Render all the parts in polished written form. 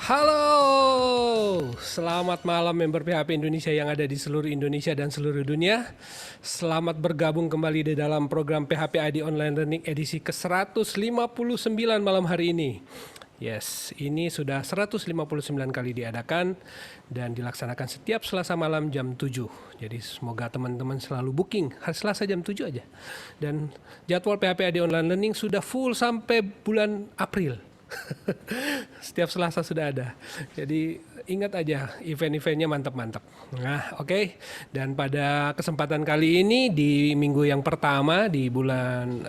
Halo, selamat malam member PHP Indonesia yang ada di seluruh Indonesia dan seluruh dunia. Selamat bergabung kembali di dalam program PHP ID Online Learning edisi ke-159 malam hari ini. Yes, ini sudah 159 kali diadakan dan dilaksanakan setiap Selasa malam jam 7. Jadi semoga teman-teman selalu booking hari Selasa jam 7 aja. Dan jadwal PHP ID Online Learning sudah full sampai bulan April. Setiap Selasa sudah ada. Jadi ingat aja event-eventnya mantap-mantap. Nah, oke. Dan pada kesempatan kali ini di minggu yang pertama di bulan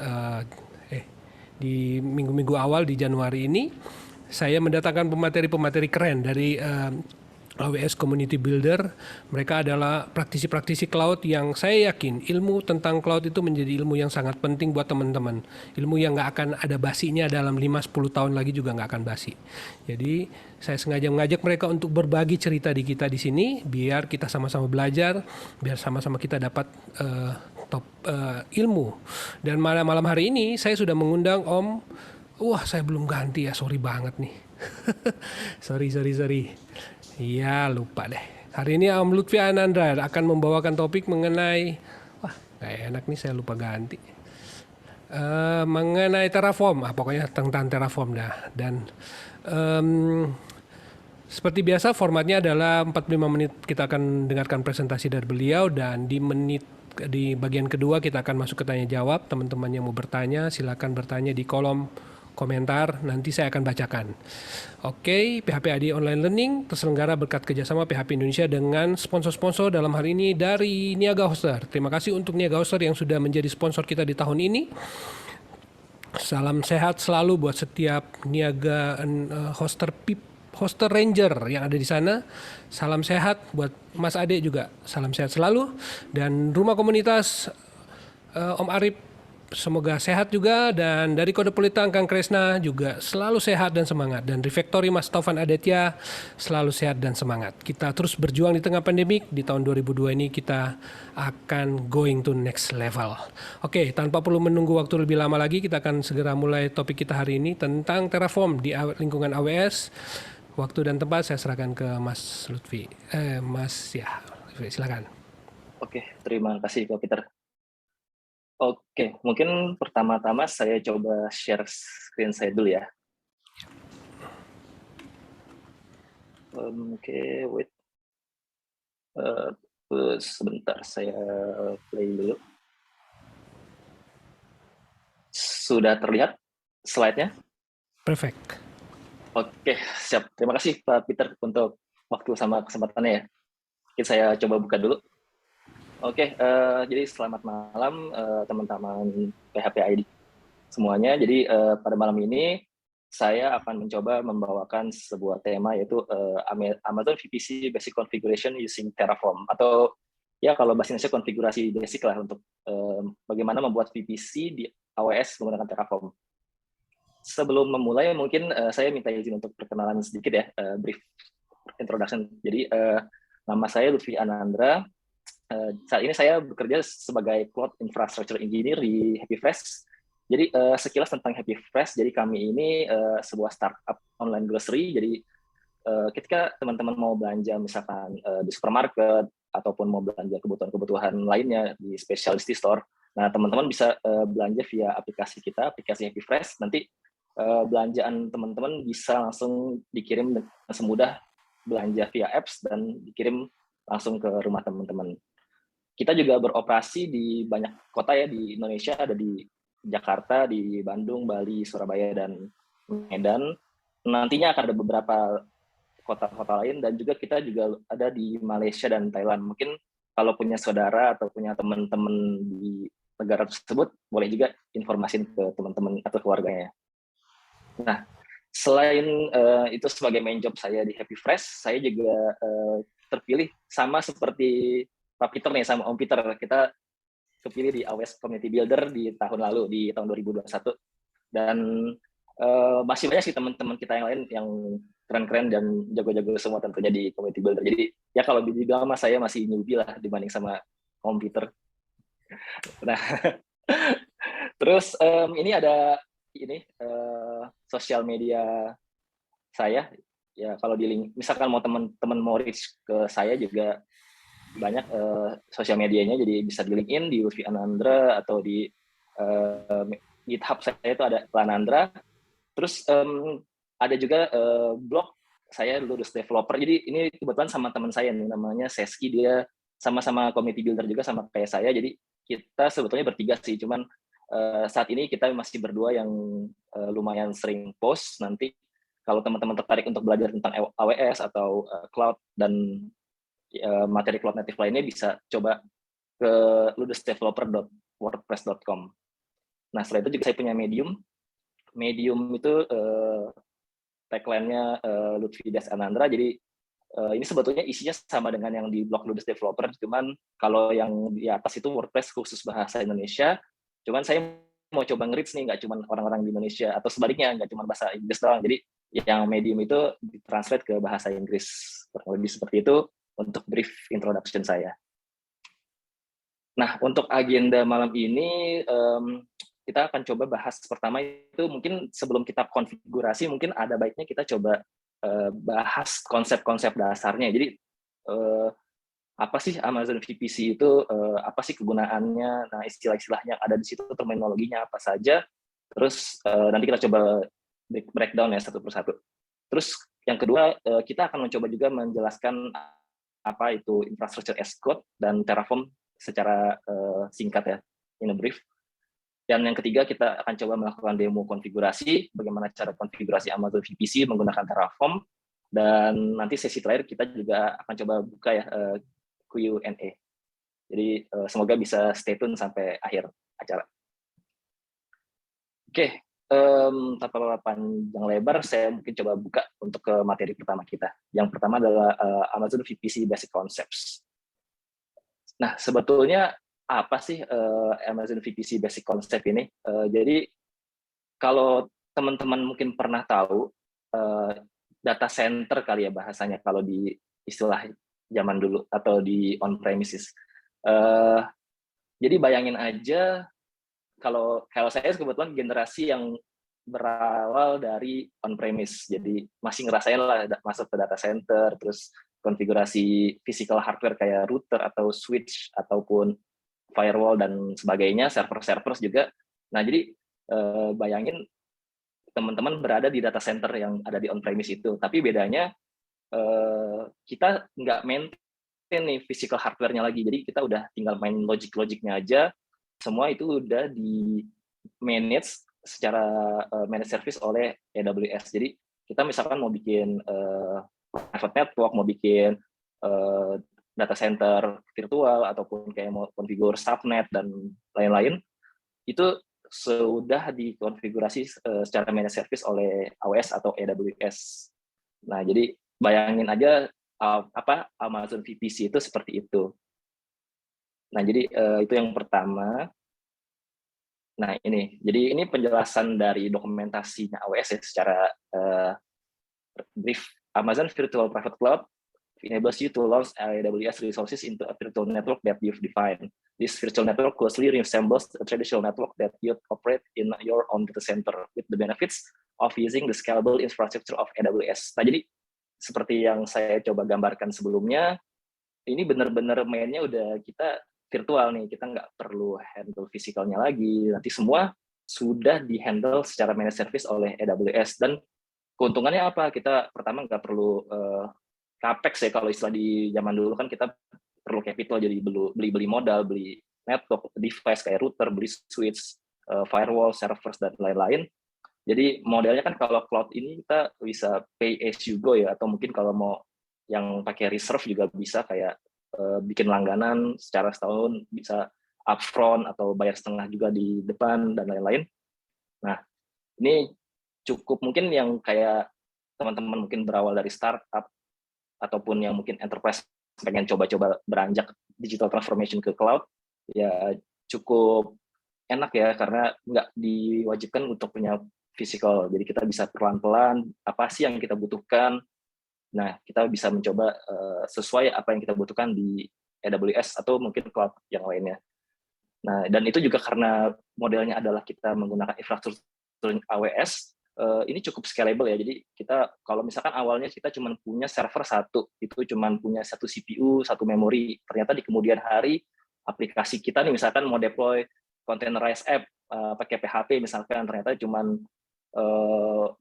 di minggu-minggu awal di Januari ini, saya mendatangkan pemateri-pemateri keren dari AWS Community Builder. Mereka adalah praktisi-praktisi cloud yang saya yakin ilmu tentang cloud itu menjadi ilmu yang sangat penting buat teman-teman. Ilmu yang nggak akan ada basinya dalam 5-10 tahun lagi juga nggak akan basi. Jadi saya sengaja mengajak mereka untuk berbagi cerita di kita di sini, biar kita sama-sama belajar, biar sama-sama kita dapat ilmu. Dan malam hari ini saya sudah mengundang Om. Wah, saya belum ganti ya, sorry banget nih. sorry. Iya, lupa deh. Hari ini Om Lutfi Anandra akan membawakan topik mengenai, wah, gak enak nih saya lupa ganti. Mengenai Terraform, pokoknya tentang Terraform dah. Dan seperti biasa formatnya adalah 45 menit kita akan dengarkan presentasi dari beliau, dan di bagian kedua kita akan masuk ke tanya jawab. Teman-teman yang mau bertanya silakan bertanya di kolom komentar, nanti saya akan bacakan. Oke, PHP ID Online Learning terselenggara berkat kerjasama PHP Indonesia dengan sponsor-sponsor dalam hari ini dari Niaga Hoster. Terima kasih untuk Niaga Hoster yang sudah menjadi sponsor kita di tahun ini. Salam sehat selalu buat setiap Niaga Hoster Ranger yang ada di sana. Salam sehat buat Mas Ade juga. Salam sehat selalu. Dan rumah komunitas Om Arif semoga sehat juga, dan dari Kode Polita Kang Kresna juga selalu sehat dan semangat, dan Refactory Mas Taufan Aditya selalu sehat dan semangat. Kita terus berjuang di tengah pandemik. Di tahun 2002 ini kita akan going to next level. Oke, tanpa perlu menunggu waktu lebih lama lagi, kita akan segera mulai topik kita hari ini tentang Terraform di lingkungan AWS. Waktu dan tempat saya serahkan ke Mas Lutfi. Lutfi, silakan. Oke, terima kasih Pak Peter. Oke, mungkin pertama-tama saya coba share screen saya dulu ya. Oke, wait. Sebentar, saya play dulu. Sudah terlihat slide-nya? Perfect. Oke, siap. Terima kasih Pak Peter untuk waktu sama kesempatannya ya. Mungkin saya coba buka dulu. Oke, jadi selamat malam teman-teman PHP ID semuanya. Jadi pada malam ini saya akan mencoba membawakan sebuah tema, yaitu Amazon VPC Basic Configuration using Terraform, atau ya kalau bahasa Indonesia konfigurasi basic lah untuk bagaimana membuat VPC di AWS menggunakan Terraform. Sebelum memulai mungkin saya minta izin untuk perkenalan sedikit ya, brief introduction. Jadi nama saya Lutfi Anandra. Saat ini saya bekerja sebagai Cloud Infrastructure Engineer di HappyFresh. Jadi sekilas tentang HappyFresh, jadi kami ini sebuah startup online grocery. Jadi ketika teman-teman mau belanja misalkan di supermarket ataupun mau belanja kebutuhan-kebutuhan lainnya di specialty store, nah teman-teman bisa belanja via aplikasi kita, aplikasi HappyFresh. Nanti belanjaan teman-teman bisa langsung dikirim dengan semudah belanja via apps dan dikirim langsung ke rumah teman-teman. Kita juga beroperasi di banyak kota ya di Indonesia, ada di Jakarta, di Bandung, Bali, Surabaya, dan Medan. Nantinya akan ada beberapa kota-kota lain, dan juga kita juga ada di Malaysia dan Thailand. Mungkin kalau punya saudara atau punya teman-teman di negara tersebut, boleh juga informasin ke teman-teman atau keluarganya. Nah, selain itu sebagai main job saya di HappyFresh, saya juga terpilih sama seperti Pak Peter nih, sama Om Peter. Kita kepilih di AWS Community Builder di tahun lalu, di tahun 2021. Dan masih banyak sih teman-teman kita yang lain yang keren-keren dan jago-jago semua tentunya di Community Builder. Jadi ya kalau dibilang mas saya masih newbie lah dibanding sama Om Peter. Nah, terus ini ada sosial media saya. ya kalau di link, misalkan mau teman-teman mau reach ke saya juga banyak sosial medianya, jadi bisa di LinkedIn, di Lutfi Anandra, atau di GitHub saya itu ada Lanandra. Terus ada juga blog saya Ludus Developer. Jadi ini kebetulan sama teman saya nih, namanya Seski, dia sama-sama community builder juga sama kayak saya. Jadi kita sebetulnya bertiga sih, cuman saat ini kita masih berdua yang lumayan sering post. Nanti kalau teman-teman tertarik untuk belajar tentang AWS atau cloud dan materi cloud native lainnya, bisa coba ke ludusdeveloper.wordpress.com. Nah, setelah itu juga saya punya Medium. Medium itu tagline-nya Lutfi Anandra. Jadi ini sebetulnya isinya sama dengan yang di blog Ludus Developer, cuman kalau yang di atas itu WordPress khusus bahasa Indonesia. Cuman saya mau coba nge-reach nih, nggak cuma orang-orang di Indonesia, atau sebaliknya, nggak cuma bahasa Inggris doang. Jadi yang Medium itu ditranslate ke bahasa Inggris. Kurang lebih seperti itu untuk brief introduction saya. Nah, untuk agenda malam ini, kita akan coba bahas pertama itu mungkin sebelum kita konfigurasi, mungkin ada baiknya kita coba bahas konsep-konsep dasarnya. Jadi apa sih Amazon VPC itu, apa sih kegunaannya, nah istilah-istilahnya ada di situ, terminologinya apa saja. Terus nanti kita coba breakdown ya satu persatu. Terus yang kedua, kita akan mencoba juga menjelaskan apa itu infrastructure as code dan Terraform secara singkat ya, in a brief. Dan yang ketiga, kita akan coba melakukan demo konfigurasi, bagaimana cara konfigurasi Amazon VPC menggunakan Terraform. Dan nanti sesi terakhir kita juga akan coba buka ya Q&A. Jadi semoga bisa stay tune sampai akhir acara. Oke, tanpa panjang lebar, saya mungkin coba buka untuk ke materi pertama kita. Yang pertama adalah Amazon VPC Basic Concepts. Nah, sebetulnya apa sih Amazon VPC Basic Concept ini? Jadi kalau teman-teman mungkin pernah tahu data center kali ya bahasanya kalau di istilah zaman dulu atau di on-premises. Jadi bayangin aja kalau saya kebetulan generasi yang berawal dari on-premise, jadi masih ngerasain lah masuk ke data center, terus konfigurasi physical hardware kayak router atau switch ataupun firewall dan sebagainya, server juga. Nah, jadi bayangin teman-teman berada di data center yang ada di on-premise itu, tapi bedanya kita nggak maintain nih physical hardware-nya lagi, jadi kita udah tinggal main logic-logicnya aja, semua itu udah di manage secara managed service oleh AWS. Jadi kita misalkan mau bikin private network, mau bikin data center virtual, ataupun kayak mau konfigur subnet dan lain-lain, itu sudah dikonfigurasi secara managed service oleh AWS atau AWS. Nah, jadi bayangin aja apa Amazon VPC itu seperti itu. Nah, jadi itu yang pertama. Nah, jadi ini penjelasan dari dokumentasinya AWS ya, secara brief. Amazon Virtual Private Cloud enables you to launch AWS resources into a virtual network that you've defined. This virtual network closely resembles a traditional network that you operate in your own data center with the benefits of using the scalable infrastructure of AWS. Nah, jadi seperti yang saya coba gambarkan sebelumnya, ini benar-benar mainnya udah kita virtual nih, kita nggak perlu handle fisikalnya lagi, nanti semua sudah di-handle secara managed service oleh AWS. Dan keuntungannya apa? Kita pertama nggak perlu capex ya, kalau istilah di zaman dulu kan kita perlu capital, jadi beli modal, beli network, device kayak router, beli switch, firewall, servers, dan lain-lain. Jadi modelnya kan kalau cloud ini kita bisa pay as you go ya, atau mungkin kalau mau yang pakai reserve juga bisa, kayak bikin langganan secara setahun, bisa upfront atau bayar setengah juga di depan dan lain-lain. Nah, ini cukup mungkin yang kayak teman-teman mungkin berawal dari startup ataupun yang mungkin enterprise pengen coba-coba beranjak digital transformation ke cloud, ya cukup enak ya, karena nggak diwajibkan untuk punya physical. Jadi kita bisa pelan-pelan apa sih yang kita butuhkan. Nah, kita bisa mencoba sesuai apa yang kita butuhkan di AWS atau mungkin cloud yang lainnya. Nah, dan itu juga karena modelnya adalah kita menggunakan infrastruktur AWS, ini cukup scalable ya. Jadi kita kalau misalkan awalnya kita cuma punya server satu, itu cuma punya satu CPU, satu memori. Ternyata di kemudian hari aplikasi kita nih misalkan mau deploy containerized app pakai PHP misalkan, ternyata cuma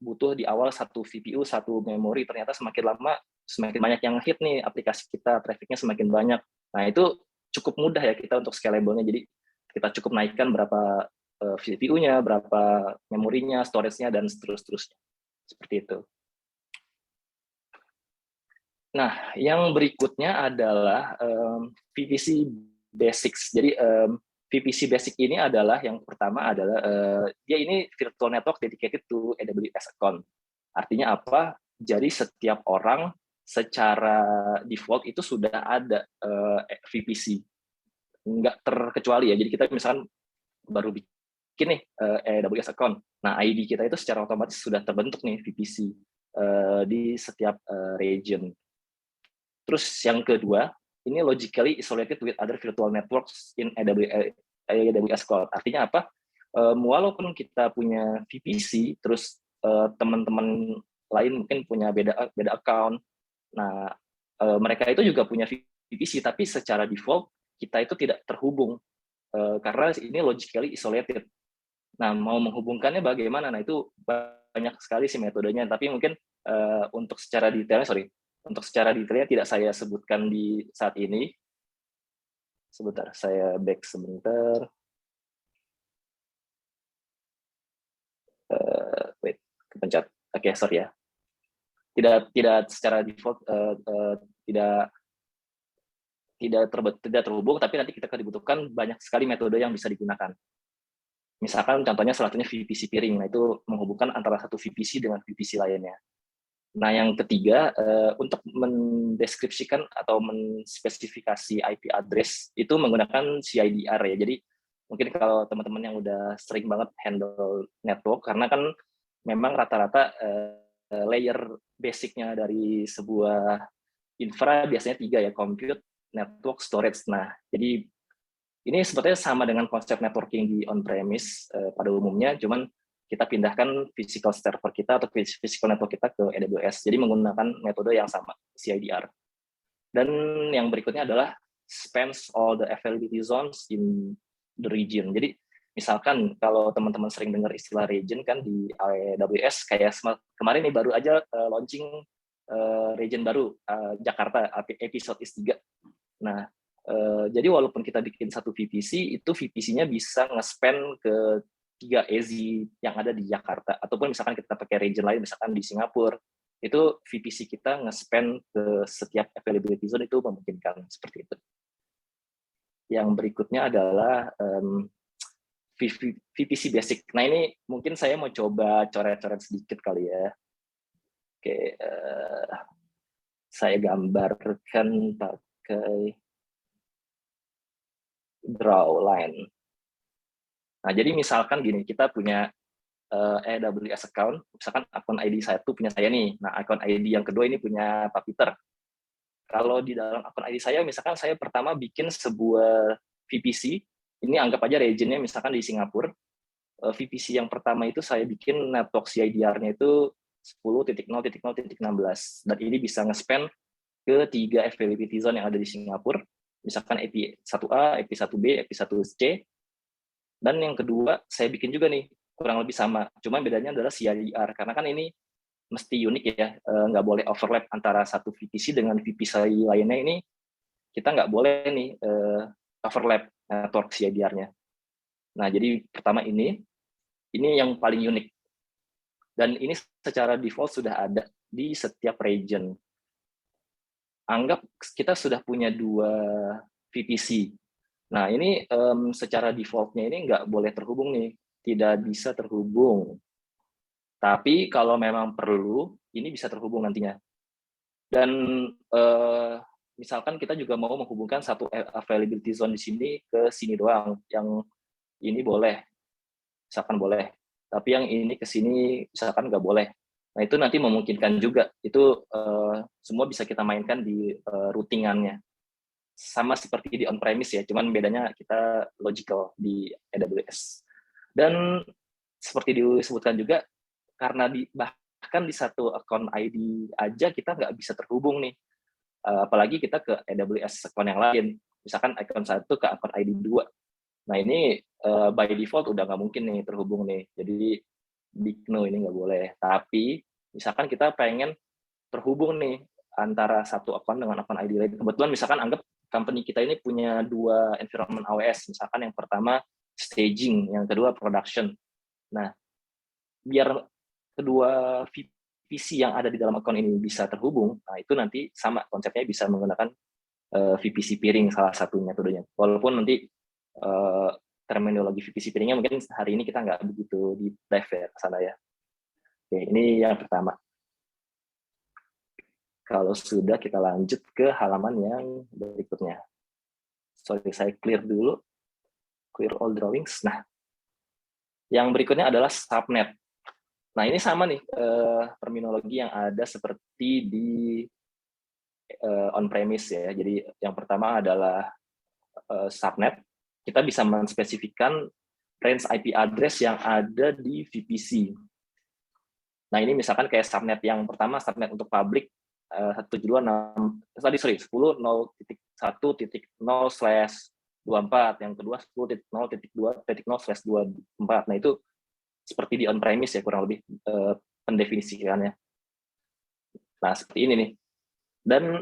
butuh di awal satu CPU, satu memori. Ternyata semakin lama semakin banyak yang hit nih aplikasi kita, trafficnya semakin banyak. Nah itu cukup mudah ya kita untuk scalable-nya. Jadi kita cukup naikkan berapa CPU-nya, berapa memorinya, storage-nya, dan seterusnya. Seperti itu. Nah, yang berikutnya adalah VPC Basics. Jadi VPC Basic ini adalah yang pertama adalah dia ini virtual network dedicated to AWS account. Artinya apa? Jadi setiap orang secara default itu sudah ada VPC. Nggak terkecuali ya. Jadi kita misalkan baru bikin nih AWS account. Nah, ID kita itu secara otomatis sudah terbentuk nih VPC di setiap region. Terus yang kedua, ini logically isolated with other virtual networks in AWS Cloud. Artinya apa? Walaupun kita punya VPC, terus teman-teman lain mungkin punya beda account. Nah, mereka itu juga punya VPC, tapi secara default kita itu tidak terhubung karena ini logically isolated. Nah, mau menghubungkannya bagaimana? Nah, itu banyak sekali sih metodenya, tapi mungkin untuk secara detailnya tidak saya sebutkan di saat ini. Sebentar, saya back sebentar. Wait, kepencet. Oke, sorry ya. Tidak secara default tidak terhubung, tapi nanti kita akan dibutuhkan banyak sekali metode yang bisa digunakan. Misalkan contohnya salah satunya VPC peering, nah itu menghubungkan antara satu VPC dengan VPC lainnya. Nah, yang ketiga, untuk mendeskripsikan atau menspesifikasi IP address itu menggunakan CIDR ya. Jadi mungkin kalau teman-teman yang udah sering banget handle network, karena kan memang rata-rata layer basicnya dari sebuah infra biasanya 3 ya, compute, network, storage. Nah, jadi ini sebetulnya sama dengan konsep networking di on-premise pada umumnya, cuman kita pindahkan physical server kita atau physical network kita ke AWS. Jadi menggunakan metode yang sama, CIDR. Dan yang berikutnya adalah spans all the availability zones in the region. Jadi misalkan kalau teman-teman sering dengar istilah region kan di AWS, kayak kemarin nih baru aja launching region baru, Jakarta, episode is 3. Nah, jadi walaupun kita bikin satu VPC, itu VPC-nya bisa nge-span ke 3 EZ yang ada di Jakarta. Ataupun misalkan kita pakai region lain, misalkan di Singapura, itu VPC kita nge-span ke setiap availability zone itu memungkinkan seperti itu. Yang berikutnya adalah VPC Basic. Nah, ini mungkin saya mau coba coret-coret sedikit kali ya. Oke, saya gambarkan pakai draw line. Nah, jadi misalkan gini, kita punya AWS account, misalkan akun ID satu punya saya nih, nah akun ID yang kedua ini punya Pak Peter. Kalau di dalam akun ID saya, misalkan saya pertama bikin sebuah VPC, ini anggap aja region-nya misalkan di Singapura, VPC yang pertama itu saya bikin network CIDR-nya itu 10.0.0.16, dan ini bisa nge-span ke 3 availability zone yang ada di Singapura, misalkan IP 1A, IP 1B, IP 1C, dan yang kedua saya bikin juga nih, kurang lebih sama, cuma bedanya adalah CIDR, karena kan ini mesti unik ya, nggak boleh overlap antara satu VPC dengan VPC lainnya. Ini kita nggak boleh nih overlap network CIDR-nya. Nah, jadi pertama ini yang paling unik, dan ini secara default sudah ada di setiap region. Anggap kita sudah punya 2 VPC. Nah, ini secara default-nya ini nggak boleh terhubung nih, tidak bisa terhubung. Tapi kalau memang perlu, ini bisa terhubung nantinya. Dan misalkan kita juga mau menghubungkan satu availability zone di sini ke sini doang, yang ini boleh, misalkan boleh. Tapi yang ini ke sini misalkan nggak boleh. Nah, itu nanti memungkinkan juga. Itu semua bisa kita mainkan di routingannya. Sama seperti di on-premise ya, cuman bedanya kita logical di AWS. Dan seperti disebutkan juga, karena bahkan di satu account ID aja kita nggak bisa terhubung nih. Apalagi kita ke AWS account yang lain. Misalkan account 1 ke account ID 2. Nah ini by default udah nggak mungkin nih terhubung nih. Jadi big no, ini nggak boleh. Tapi misalkan kita pengen terhubung nih antara satu account dengan account ID lain. Kebetulan misalkan anggap company kita ini punya 2 environment AWS. Misalkan yang pertama staging, yang kedua production. Nah, biar kedua VPC yang ada di dalam account ini bisa terhubung, nah itu nanti sama konsepnya bisa menggunakan VPC peering salah satunya metodenya. Walaupun nanti terminologi VPC peeringnya mungkin hari ini kita nggak begitu di dive ya ke sana ya. Oke, ini yang pertama. Kalau sudah, kita lanjut ke halaman yang berikutnya. Sorry, saya clear dulu. Clear all drawings. Nah, yang berikutnya adalah subnet. Nah, ini sama nih terminologi yang ada seperti di on-premise ya. Jadi yang pertama adalah subnet. Kita bisa menspesifikkan range IP address yang ada di VPC. Nah, ini misalkan kayak subnet yang pertama, subnet untuk public 10.1.0/24, yang kedua 10.0.2.0/24. Nah, itu seperti di on-premise ya, kurang lebih pendefinisikannya. Nah, seperti ini nih. Dan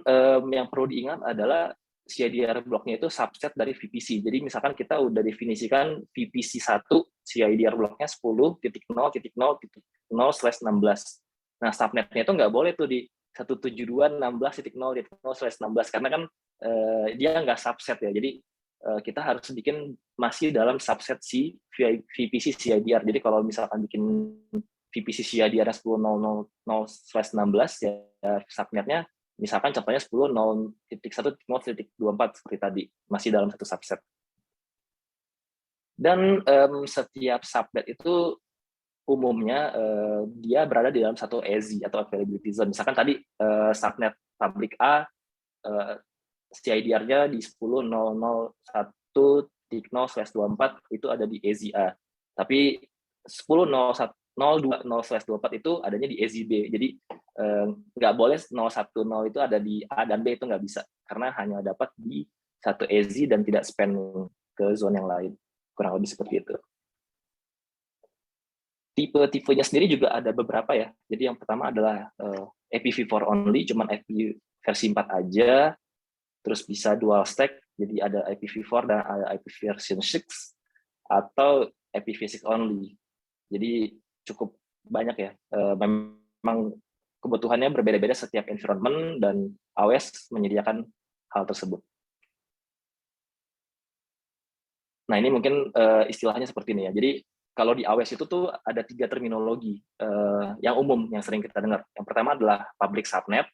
yang perlu diingat adalah CIDR blocknya itu subset dari VPC. Jadi misalkan kita udah definisikan VPC 1, CIDR blocknya 10.0.0.0/16. Nah, subnetnya itu nggak boleh tuh di 172.16.0/16, karena kan dia nggak subset ya. Jadi kita harus bikin masih dalam subset si VPC CIDR. Jadi kalau misalkan bikin VPC CIDR 10.0.0/16 ya subnetnya misalkan contohnya 10.0.1.0.24 seperti tadi, masih dalam satu subset. Dan setiap subnet itu umumnya dia berada di dalam satu AZ atau availability zone. Misalkan tadi subnet public A, CIDR-nya di 10.0.0.1.0/24 itu ada di AZ A. Tapi 10.0.0.2.0/24 itu adanya di AZ B. Jadi nggak boleh 010 itu ada di A dan B, itu nggak bisa. Karena hanya dapat di satu AZ dan tidak span ke zone yang lain. Kurang lebih seperti itu. Tipe-tipenya sendiri juga ada beberapa ya. Jadi yang pertama adalah IPv4 only, cuman IP versi 4 aja. Terus bisa dual stack, jadi ada IPv4 dan ada IP version 6, atau IPv6 only. Jadi cukup banyak ya. Memang kebutuhannya berbeda-beda setiap environment dan AWS menyediakan hal tersebut. Nah, ini mungkin istilahnya seperti ini ya. Jadi kalau di AWS itu tuh ada 3 terminologi yang umum yang sering kita dengar. Yang pertama adalah public subnet,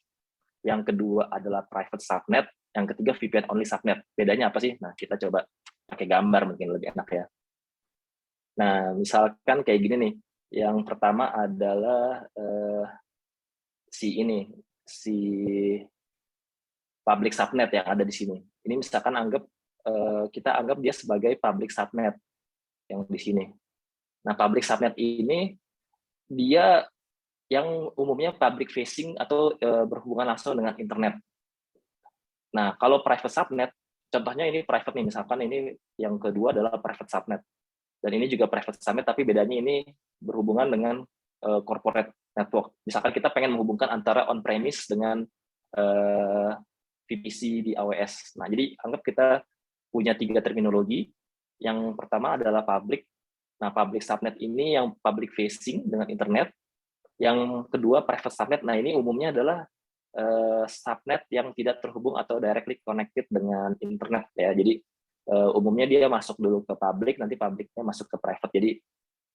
yang kedua adalah private subnet, yang ketiga VPN only subnet. Bedanya apa sih? Nah, kita coba pakai gambar mungkin lebih enak ya. Nah, misalkan kayak gini nih. Yang pertama adalah si public subnet yang ada di sini. Ini misalkan kita anggap dia sebagai public subnet yang di sini. Nah, public subnet ini dia yang umumnya public facing atau berhubungan langsung dengan internet. Nah, kalau private subnet, contohnya ini private nih, misalkan ini yang kedua adalah private subnet. Dan ini juga private subnet, tapi bedanya ini berhubungan dengan corporate network. Misalkan kita pengen menghubungkan antara on-premise dengan VPC di AWS. Nah, jadi anggap kita punya 3 terminologi. Yang pertama adalah public. Nah, public subnet ini yang public facing dengan internet. Yang kedua private subnet. Nah, ini umumnya adalah subnet yang tidak terhubung atau directly connected dengan internet ya. Jadi umumnya dia masuk dulu ke public, nanti publicnya masuk ke private. Jadi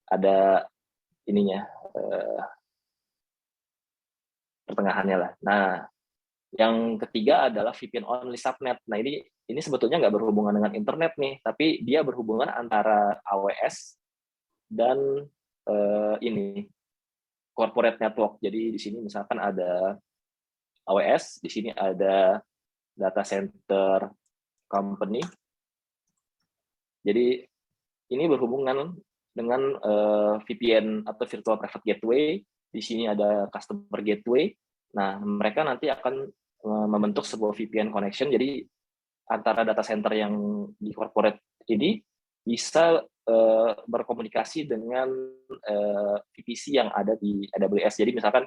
ada ininya pertengahannya lah. Nah, yang ketiga adalah VPN only subnet. Nah, ini sebetulnya nggak berhubungan dengan internet nih, tapi dia berhubungan antara AWS dan ini corporate network. Jadi di sini misalkan ada AWS, di sini ada data center company. Jadi ini berhubungan dengan VPN atau Virtual Private Gateway. Di sini ada Customer Gateway. Nah, mereka nanti akan membentuk sebuah VPN connection. Jadi antara data center yang di corporate ini bisa berkomunikasi dengan VPC yang ada di AWS. Jadi misalkan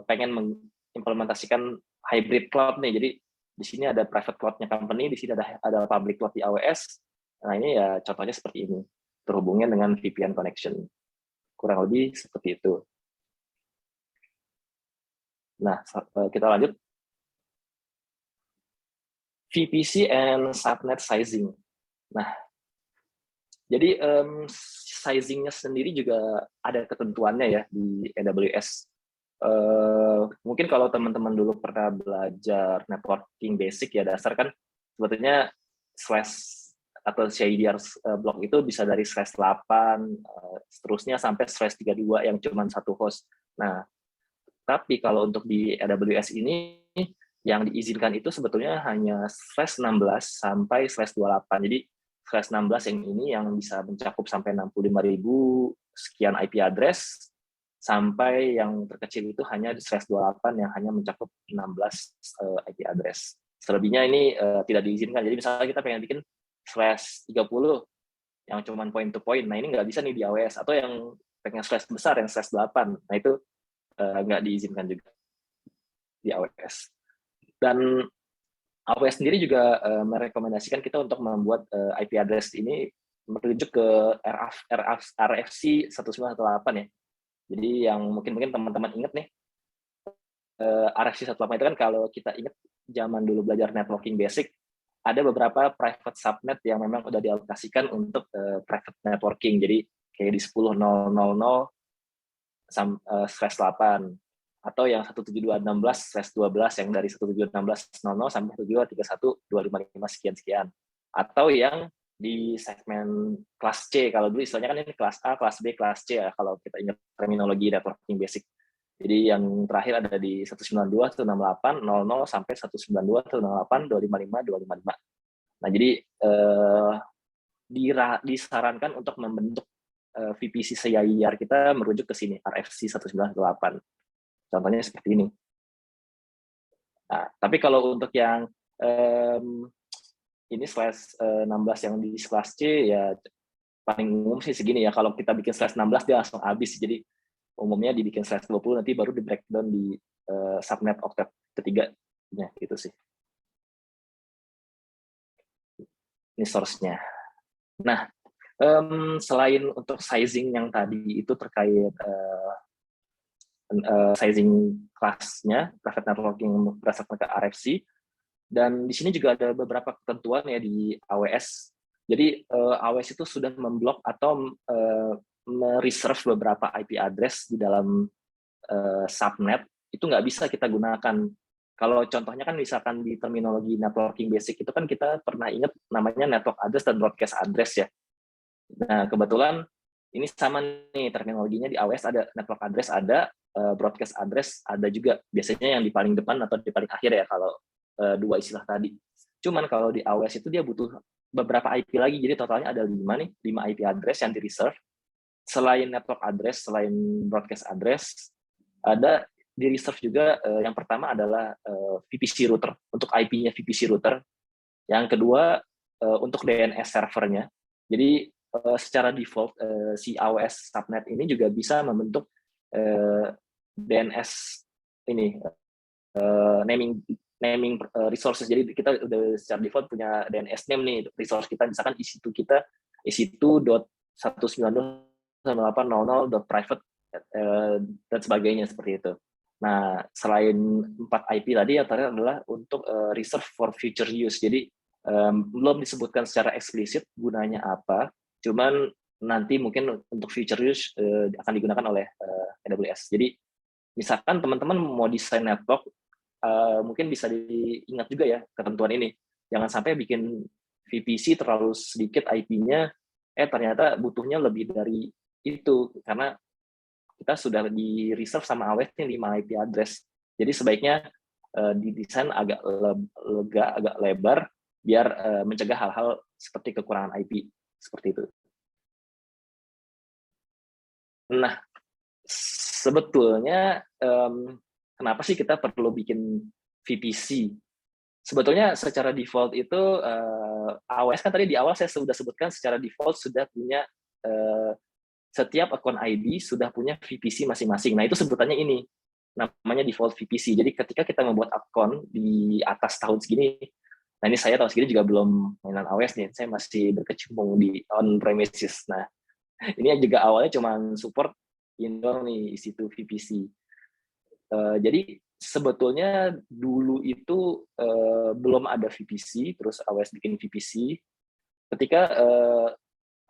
pengen mengimplementasikan hybrid cloud nih. Jadi di sini ada private cloud-nya company, di sini ada public cloud di AWS. Nah, ini ya contohnya seperti ini. Terhubungnya dengan VPN connection. Kurang lebih seperti itu. Nah, kita lanjut. VPC and subnet sizing. Nah, jadi sizingnya sendiri juga ada ketentuannya ya di AWS. Mungkin kalau teman-teman dulu pernah belajar networking basic ya, dasar kan sebetulnya slash atau CIDR block itu bisa dari /8, seterusnya sampai /32 yang cuma satu host. Nah, tapi kalau untuk di AWS ini, yang diizinkan itu sebetulnya hanya /16 sampai /28. Jadi /16 yang ini yang bisa mencakup sampai 65.000 sekian IP address, sampai yang terkecil itu hanya di /28 yang hanya mencakup 16 IP address. Selebihnya ini tidak diizinkan. Jadi misalnya kita pengen bikin /30 yang cuma point to point, nah ini nggak bisa nih di AWS. Atau yang pengen slash besar yang /8, nah itu nggak diizinkan juga di AWS. Dan AWS sendiri juga merekomendasikan kita untuk membuat IP address ini merujuk ke RFC 1918 ya. Jadi yang mungkin teman-teman ingat nih, RFC 118 itu kan kalau kita ingat zaman dulu belajar networking basic, ada beberapa private subnet yang memang udah dialokasikan untuk private networking. Jadi kayak di 10.0.0.0 /8, atau yang 172.16/12 yang dari 172.16.00 sampai 172.31.255 sekian-sekian. Atau yang di segmen kelas C, kalau dulu istilahnya kan ini kelas A, kelas B, kelas C ya, kalau kita ingat terminologi networking basic. Jadi yang terakhir ada di 192.168.00 sampai 192.168.255.255. Nah, jadi disarankan untuk membentuk VPC CIDR kita merujuk ke sini, RFC 1918. Contohnya seperti ini. Nah, tapi kalau untuk yang ini /16 yang di kelas C ya paling umum sih segini ya. Kalau kita bikin /16 dia langsung habis. Jadi umumnya dibikin /20 nanti baru di breakdown di subnet octet ketiganya gitu sih. Ini source-nya. Nah, selain untuk sizing yang tadi itu terkait sizing kelasnya, private networking berdasarkan ke RFC, dan di sini juga ada beberapa ketentuan ya di AWS. Jadi AWS itu sudah memblok atau mereserve beberapa IP address di dalam subnet, itu nggak bisa kita gunakan. Kalau contohnya kan misalkan di terminologi networking basic itu kan kita pernah ingat namanya network address dan broadcast address ya. Nah, kebetulan ini sama nih terminologinya di AWS, ada network address, ada broadcast address, ada juga biasanya yang di paling depan atau di paling akhir ya kalau dua istilah tadi. Cuman kalau di AWS itu dia butuh beberapa IP lagi, jadi totalnya ada 5 nih, 5 IP address yang di reserve. Selain network address, selain broadcast address, ada di reserve juga yang pertama adalah VPC router, untuk IP-nya VPC router. Yang kedua untuk DNS servernya. Jadi secara default si AWS subnet ini juga bisa membentuk DNS ini naming resources. Jadi kita udah secara default punya DNS name nih resource kita, misalkan EC2 kita EC2.192.168.00.private dan sebagainya seperti itu. Nah, selain 4 IP tadi yang terakhir adalah untuk reserve for future use. Jadi belum disebutkan secara eksplisit gunanya apa, cuman nanti mungkin untuk future use akan digunakan oleh AWS. Jadi misalkan teman-teman mau desain network, mungkin bisa diingat juga ya ketentuan ini. Jangan sampai bikin VPC terlalu sedikit IP-nya, ternyata butuhnya lebih dari itu, karena kita sudah di reserve sama AWS nih 5 IP address. Jadi sebaiknya didesain agak lega, agak lebar, biar mencegah hal-hal seperti kekurangan IP seperti itu. Nah, sebetulnya kenapa sih kita perlu bikin VPC? Sebetulnya secara default itu AWS kan tadi di awal saya sudah sebutkan secara default sudah punya setiap akun ID sudah punya VPC masing-masing. Nah, itu sebutannya ini namanya default VPC. Jadi ketika kita membuat akun di atas tahun segini, nah ini saya tahun segini juga belum mainan AWS nih, saya masih berkecimpung di on premises. Nah, ini juga awalnya cuma support indoor nih isi2 VPC. Jadi sebetulnya dulu itu belum ada VPC, terus AWS bikin VPC. Ketika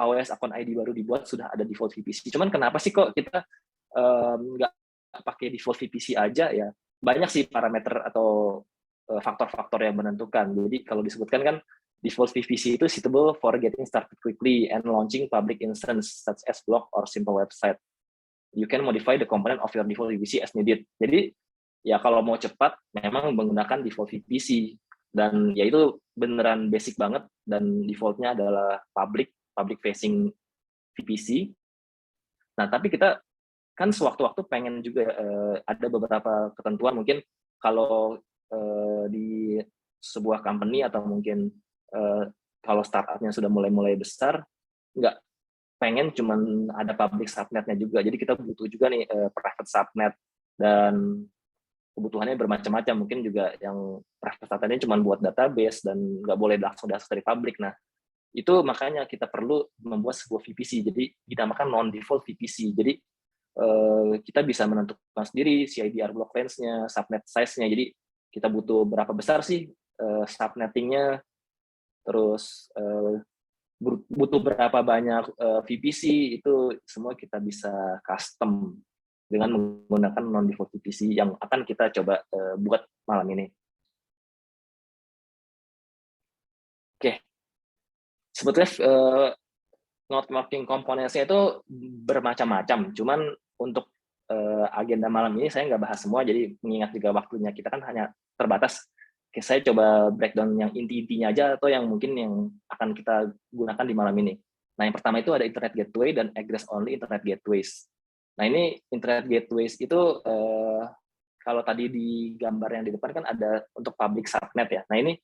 AWS akun ID baru dibuat sudah ada default VPC. Cuman kenapa sih kok kita nggak pakai default VPC aja ya? Banyak sih parameter atau faktor-faktor yang menentukan. Jadi kalau disebutkan kan default VPC itu suitable for getting started quickly and launching public instance such as blog or simple website. You can modify the component of your default VPC as needed. Jadi ya kalau mau cepat memang menggunakan default VPC dan ya itu beneran basic banget dan defaultnya adalah public facing VPC. Nah, tapi kita kan sewaktu-waktu pengen juga ada beberapa ketentuan mungkin kalau di sebuah company atau mungkin kalau startupnya sudah mulai besar nggak pengen cuman ada public subnetnya juga. Jadi kita butuh juga nih private subnet dan kebutuhannya bermacam-macam. Mungkin juga yang private subnetnya cuma buat database dan nggak boleh langsung diakses dari public. Nah, itu makanya kita perlu membuat sebuah VPC. Jadi dinamakan non-default VPC. Jadi kita bisa menentukan sendiri CIDR block length-nya, subnet size-nya. Jadi kita butuh berapa besar sih subnetting-nya, terus butuh berapa banyak VPC, itu semua kita bisa custom dengan menggunakan non-default VPC yang akan kita coba buat malam ini. Oke, sebetulnya networking components-nya itu bermacam-macam, cuman untuk agenda malam ini saya nggak bahas semua, jadi mengingat juga waktunya kita kan hanya terbatas. Oke, saya coba breakdown yang inti-intinya aja atau yang mungkin yang akan kita gunakan di malam ini. Nah, yang pertama itu ada Internet Gateway dan Egress Only Internet Gateways. Nah, ini Internet Gateways itu kalau tadi di gambar yang di depan kan ada untuk public subnet ya. Nah, ini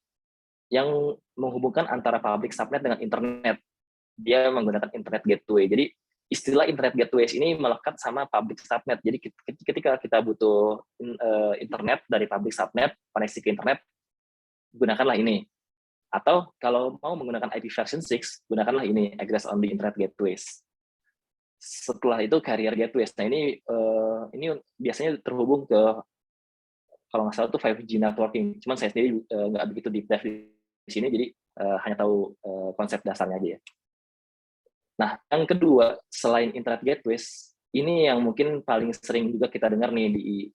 yang menghubungkan antara public subnet dengan internet. Dia menggunakan Internet Gateway. Jadi istilah Internet Gateways ini melekat sama public subnet. Jadi ketika kita butuh internet dari public subnet, koneksi ke internet, gunakanlah ini. Atau kalau mau menggunakan IP version 6, gunakanlah ini, Egress Only Internet Gateways. Setelah itu Carrier Gateways. Nah, ini biasanya terhubung ke, kalau nggak salah itu 5G networking. Cuman saya sendiri nggak begitu deep dive di sini, jadi hanya tahu konsep dasarnya aja ya. Nah, yang kedua, selain Internet Gateways, ini yang mungkin paling sering juga kita dengar nih di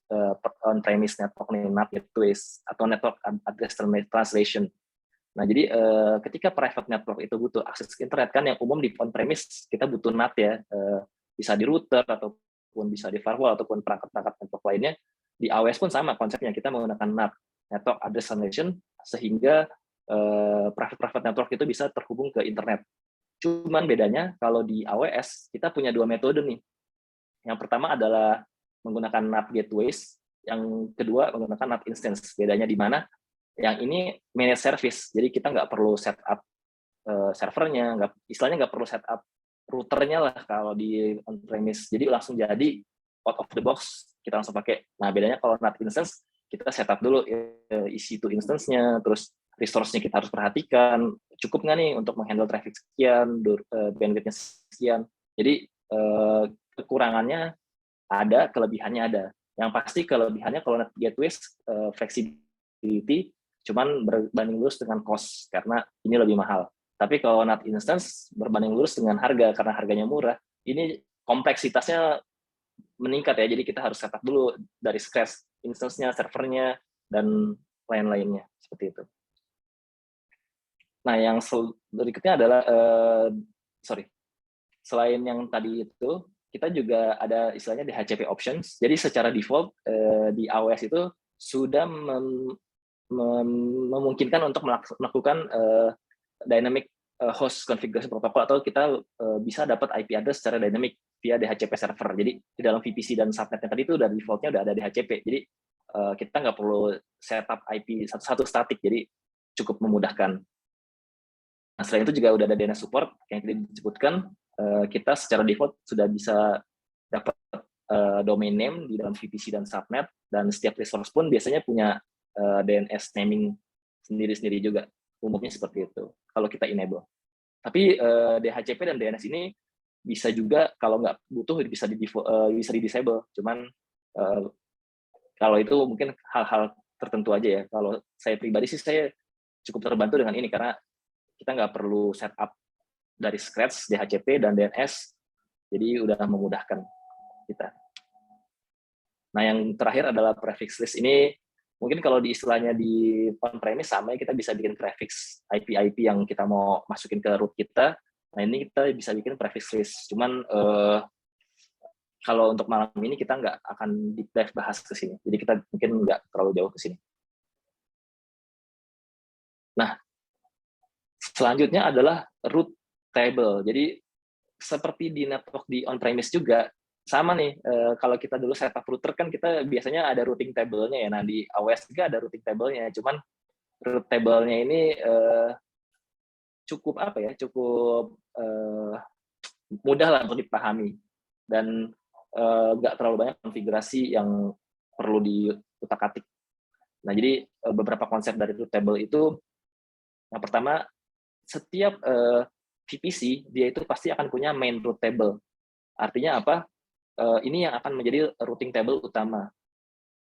on-premise network nih, NAT Gateways atau Network Address Translation. Nah, jadi ketika private network itu butuh akses ke internet kan yang umum di on-premise kita butuh NAT ya, bisa di router ataupun bisa di firewall ataupun perangkat-perangkat network lainnya. Di AWS pun sama konsepnya, kita menggunakan NAT, Network Address Translation, sehingga private network itu bisa terhubung ke internet. Cuman bedanya kalau di AWS kita punya dua metode nih. Yang pertama adalah menggunakan NAT gateways, yang kedua menggunakan NAT instance. Bedanya di mana? Yang ini managed service, jadi kita nggak perlu setup servernya, istilahnya nggak perlu setup routernya lah kalau di on-premise. Jadi langsung jadi out of the box, kita langsung pakai. Nah, bedanya kalau NAT instance, kita setup dulu isi itu instance-nya, terus resource-nya kita harus perhatikan, cukup nggak nih untuk menghandle traffic sekian, bandwidth-nya sekian. Jadi kekurangannya ada, kelebihannya ada. Yang pasti kelebihannya kalau NAT gateways flexibility, cuman berbanding lurus dengan cost, karena ini lebih mahal. Tapi kalau NAT instance berbanding lurus dengan harga, karena harganya murah, ini kompleksitasnya meningkat ya, jadi kita harus setup dulu dari scratch, instance-nya, servernya, dan lain-lainnya, seperti itu. Nah, yang berikutnya adalah, selain yang tadi itu, kita juga ada istilahnya DHCP options. Jadi secara default di AWS itu sudah memungkinkan untuk melakukan dynamic host configuration protocol, atau kita bisa dapat IP address secara dynamic. via DHCP server. Jadi di dalam VPC dan subnetnya tadi itu udah defaultnya udah ada DHCP. Jadi kita nggak perlu setup IP satu-satu statik, jadi cukup memudahkan. Nah, selain itu juga udah ada DNS support yang tadi disebutkan. Kita secara default sudah bisa dapat domain name di dalam VPC dan subnet, dan setiap resource pun biasanya punya DNS naming sendiri-sendiri juga. Umumnya seperti itu kalau kita enable. Tapi DHCP dan DNS ini bisa juga kalau nggak butuh bisa di disable. Cuman kalau itu mungkin hal-hal tertentu aja ya. Kalau saya pribadi sih saya cukup terbantu dengan ini karena kita nggak perlu setup dari scratch DHCP dan DNS, jadi udah memudahkan kita. Nah, yang terakhir adalah prefix list. Ini mungkin kalau di istilahnya di on-premise sama ya, kita bisa bikin prefix IP-IP yang kita mau masukin ke root kita. Nah, ini kita bisa bikin prefix list. Cuman kalau untuk malam ini kita nggak akan deep dive bahas ke sini. Jadi kita mungkin nggak terlalu jauh ke sini. Nah, selanjutnya adalah root table. Jadi seperti di network di on-premise juga, sama nih, kalau kita dulu setup router kan kita biasanya ada routing table-nya ya. Nah, di AWS juga ada routing table-nya. Cuman root table-nya ini cukup apa ya, cukup mudah lah untuk dipahami. Dan nggak terlalu banyak konfigurasi yang perlu diutak-atik. Nah, jadi beberapa konsep dari root table itu, yang pertama, setiap VPC dia itu pasti akan punya main root table. Artinya apa? Ini yang akan menjadi routing table utama.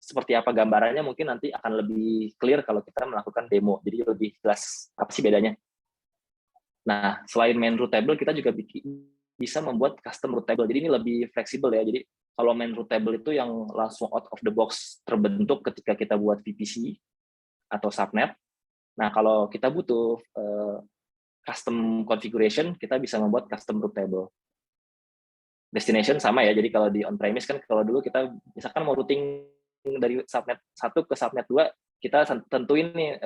Seperti apa gambarannya mungkin nanti akan lebih clear kalau kita melakukan demo. Jadi lebih jelas apa sih bedanya. Nah, selain main root table, kita juga bisa membuat custom root table. Jadi ini lebih fleksibel ya. Jadi kalau main root table itu yang langsung out of the box terbentuk ketika kita buat VPC atau subnet. Nah, kalau kita butuh custom configuration, kita bisa membuat custom root table. Destination sama ya, jadi kalau di on-premise kan kalau dulu kita misalkan mau routing dari subnet 1 ke subnet 2, kita tentuin nih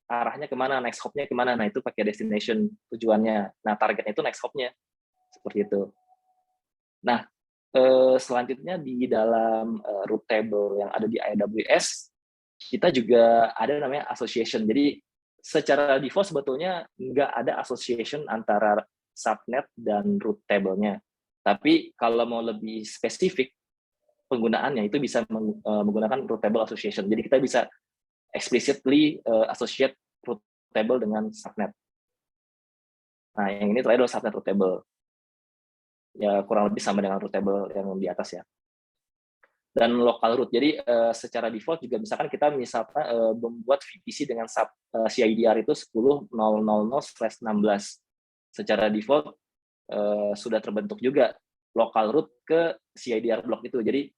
arahnya kemana, next hop-nya kemana, nah itu pakai destination tujuannya. Nah, targetnya itu next hop-nya. Seperti itu. Nah, selanjutnya di dalam root table yang ada di AWS, kita juga ada namanya association. Jadi secara default sebetulnya nggak ada association antara subnet dan root table-nya. Tapi kalau mau lebih spesifik penggunaannya itu bisa menggunakan root table association. Jadi kita bisa explicitly associate root table dengan subnet. Nah, yang ini terakhir adalah subnet root table. Ya kurang lebih sama dengan root table yang di atas ya. Dan local root. Jadi secara default juga misalkan kita misalkan membuat VPC dengan CIDR itu 10.0.0.0/16. Secara default sudah terbentuk juga local root ke CIDR block itu. Jadi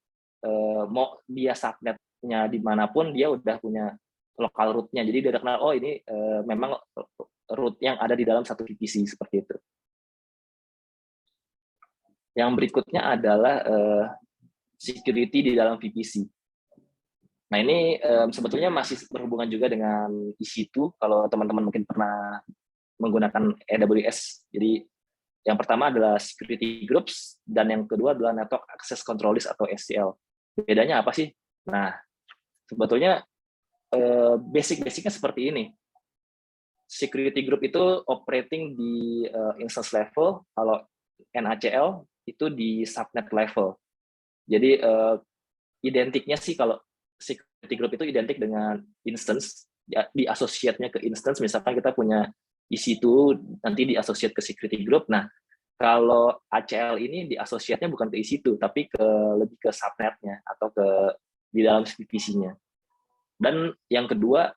mau dia subnetnya dimanapun dia udah punya local root-nya. Jadi dia udah kenal, oh ini memang root yang ada di dalam satu VPC seperti itu. Yang berikutnya adalah security di dalam VPC. Nah, ini sebetulnya masih berhubungan juga dengan EC2, kalau teman-teman mungkin pernah menggunakan AWS. Jadi, yang pertama adalah security groups, dan yang kedua adalah network access control list atau SCL. Bedanya apa sih? Nah, sebetulnya basic-basicnya seperti ini. Security group itu operating di instance level, kalau NACL itu di subnet level. Jadi identiknya sih kalau security group itu identik dengan instance, ya, di associate-nya ke instance. Misalkan kita punya EC2 nanti di associate ke security group. Nah, kalau ACL ini di associate-nya bukan ke EC2 tapi lebih ke subnet-nya atau di dalam VPC-nya. Dan yang kedua,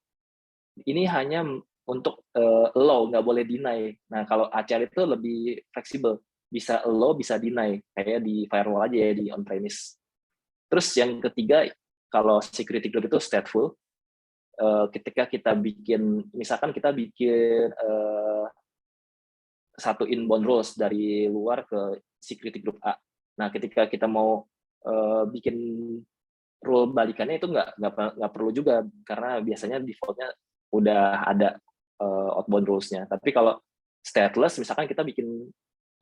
ini hanya untuk allow, nggak boleh deny. Nah, kalau ACL itu lebih fleksibel, bisa allow, bisa deny, kayak di firewall aja ya, di on-premise. Terus yang ketiga, kalau security group itu stateful, ketika kita bikin, misalkan kita bikin satu inbound rules dari luar ke security group A. Nah, ketika kita mau bikin rule balikannya itu nggak perlu juga, karena biasanya defaultnya udah ada outbound rules-nya. Tapi kalau stateless, misalkan kita bikin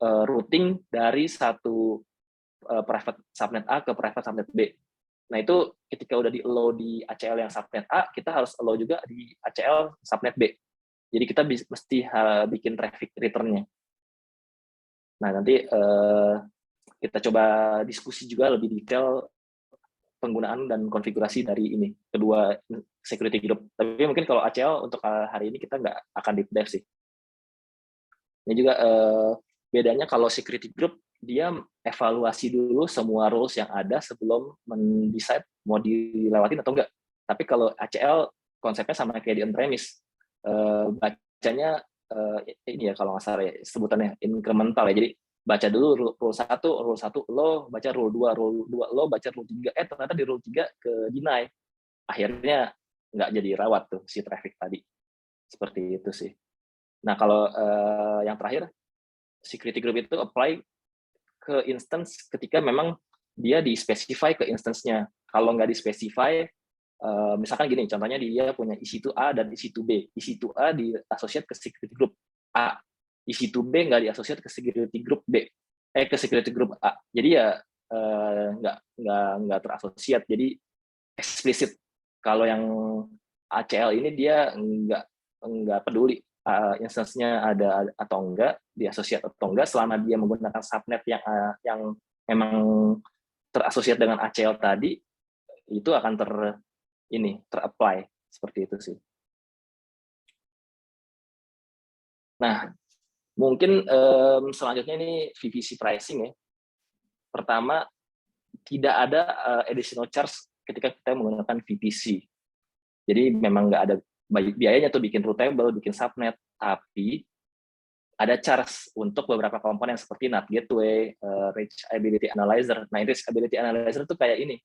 routing dari satu private subnet A ke private subnet B. Nah, itu ketika udah di-allow di ACL yang subnet A, kita harus allow juga di ACL subnet B. Jadi kita mesti bikin traffic return-nya. Nah, nanti kita coba diskusi juga lebih detail penggunaan dan konfigurasi dari ini, kedua security group. Tapi mungkin kalau ACL untuk hari ini kita nggak akan deep dive sih. Ini juga bedanya kalau security group, dia evaluasi dulu semua rules yang ada sebelum mendesain mau dilewatin atau enggak. Tapi kalau ACL konsepnya sama kayak di on-premise, bacanya ini ya kalau nggak salah ya, sebutannya incremental ya. Jadi baca dulu rule 1 lo, baca rule 2 lo, baca rule 3. Ternyata di rule 3 ke deny. Akhirnya nggak jadi rawat tuh si traffic tadi. Seperti itu sih. Nah, kalau yang terakhir, security group itu apply ke instance ketika memang dia di-specify ke instance-nya. Kalau nggak di-specify, misalkan gini, contohnya dia punya EC2A dan EC2B. EC2A di-associate ke security group A. EC2B nggak di-associate ke security group B. Ke security group A. Jadi ya nggak terasosiat. Jadi eksplisit. Kalau yang ACL ini dia nggak peduli instance-nya ada atau enggak, di-associate atau enggak, selama dia menggunakan subnet yang memang terasosiat dengan ACL tadi, itu akan ter-apply seperti itu sih. Nah, mungkin selanjutnya ini VPC pricing ya. Pertama, tidak ada additional charge ketika kita menggunakan VPC. Jadi memang nggak ada biayanya tuh bikin route table, bikin subnet, tapi ada charge untuk beberapa komponen seperti NAT Gateway, Reachability Analyzer. Nah, Reachability Analyzer itu kayak ini.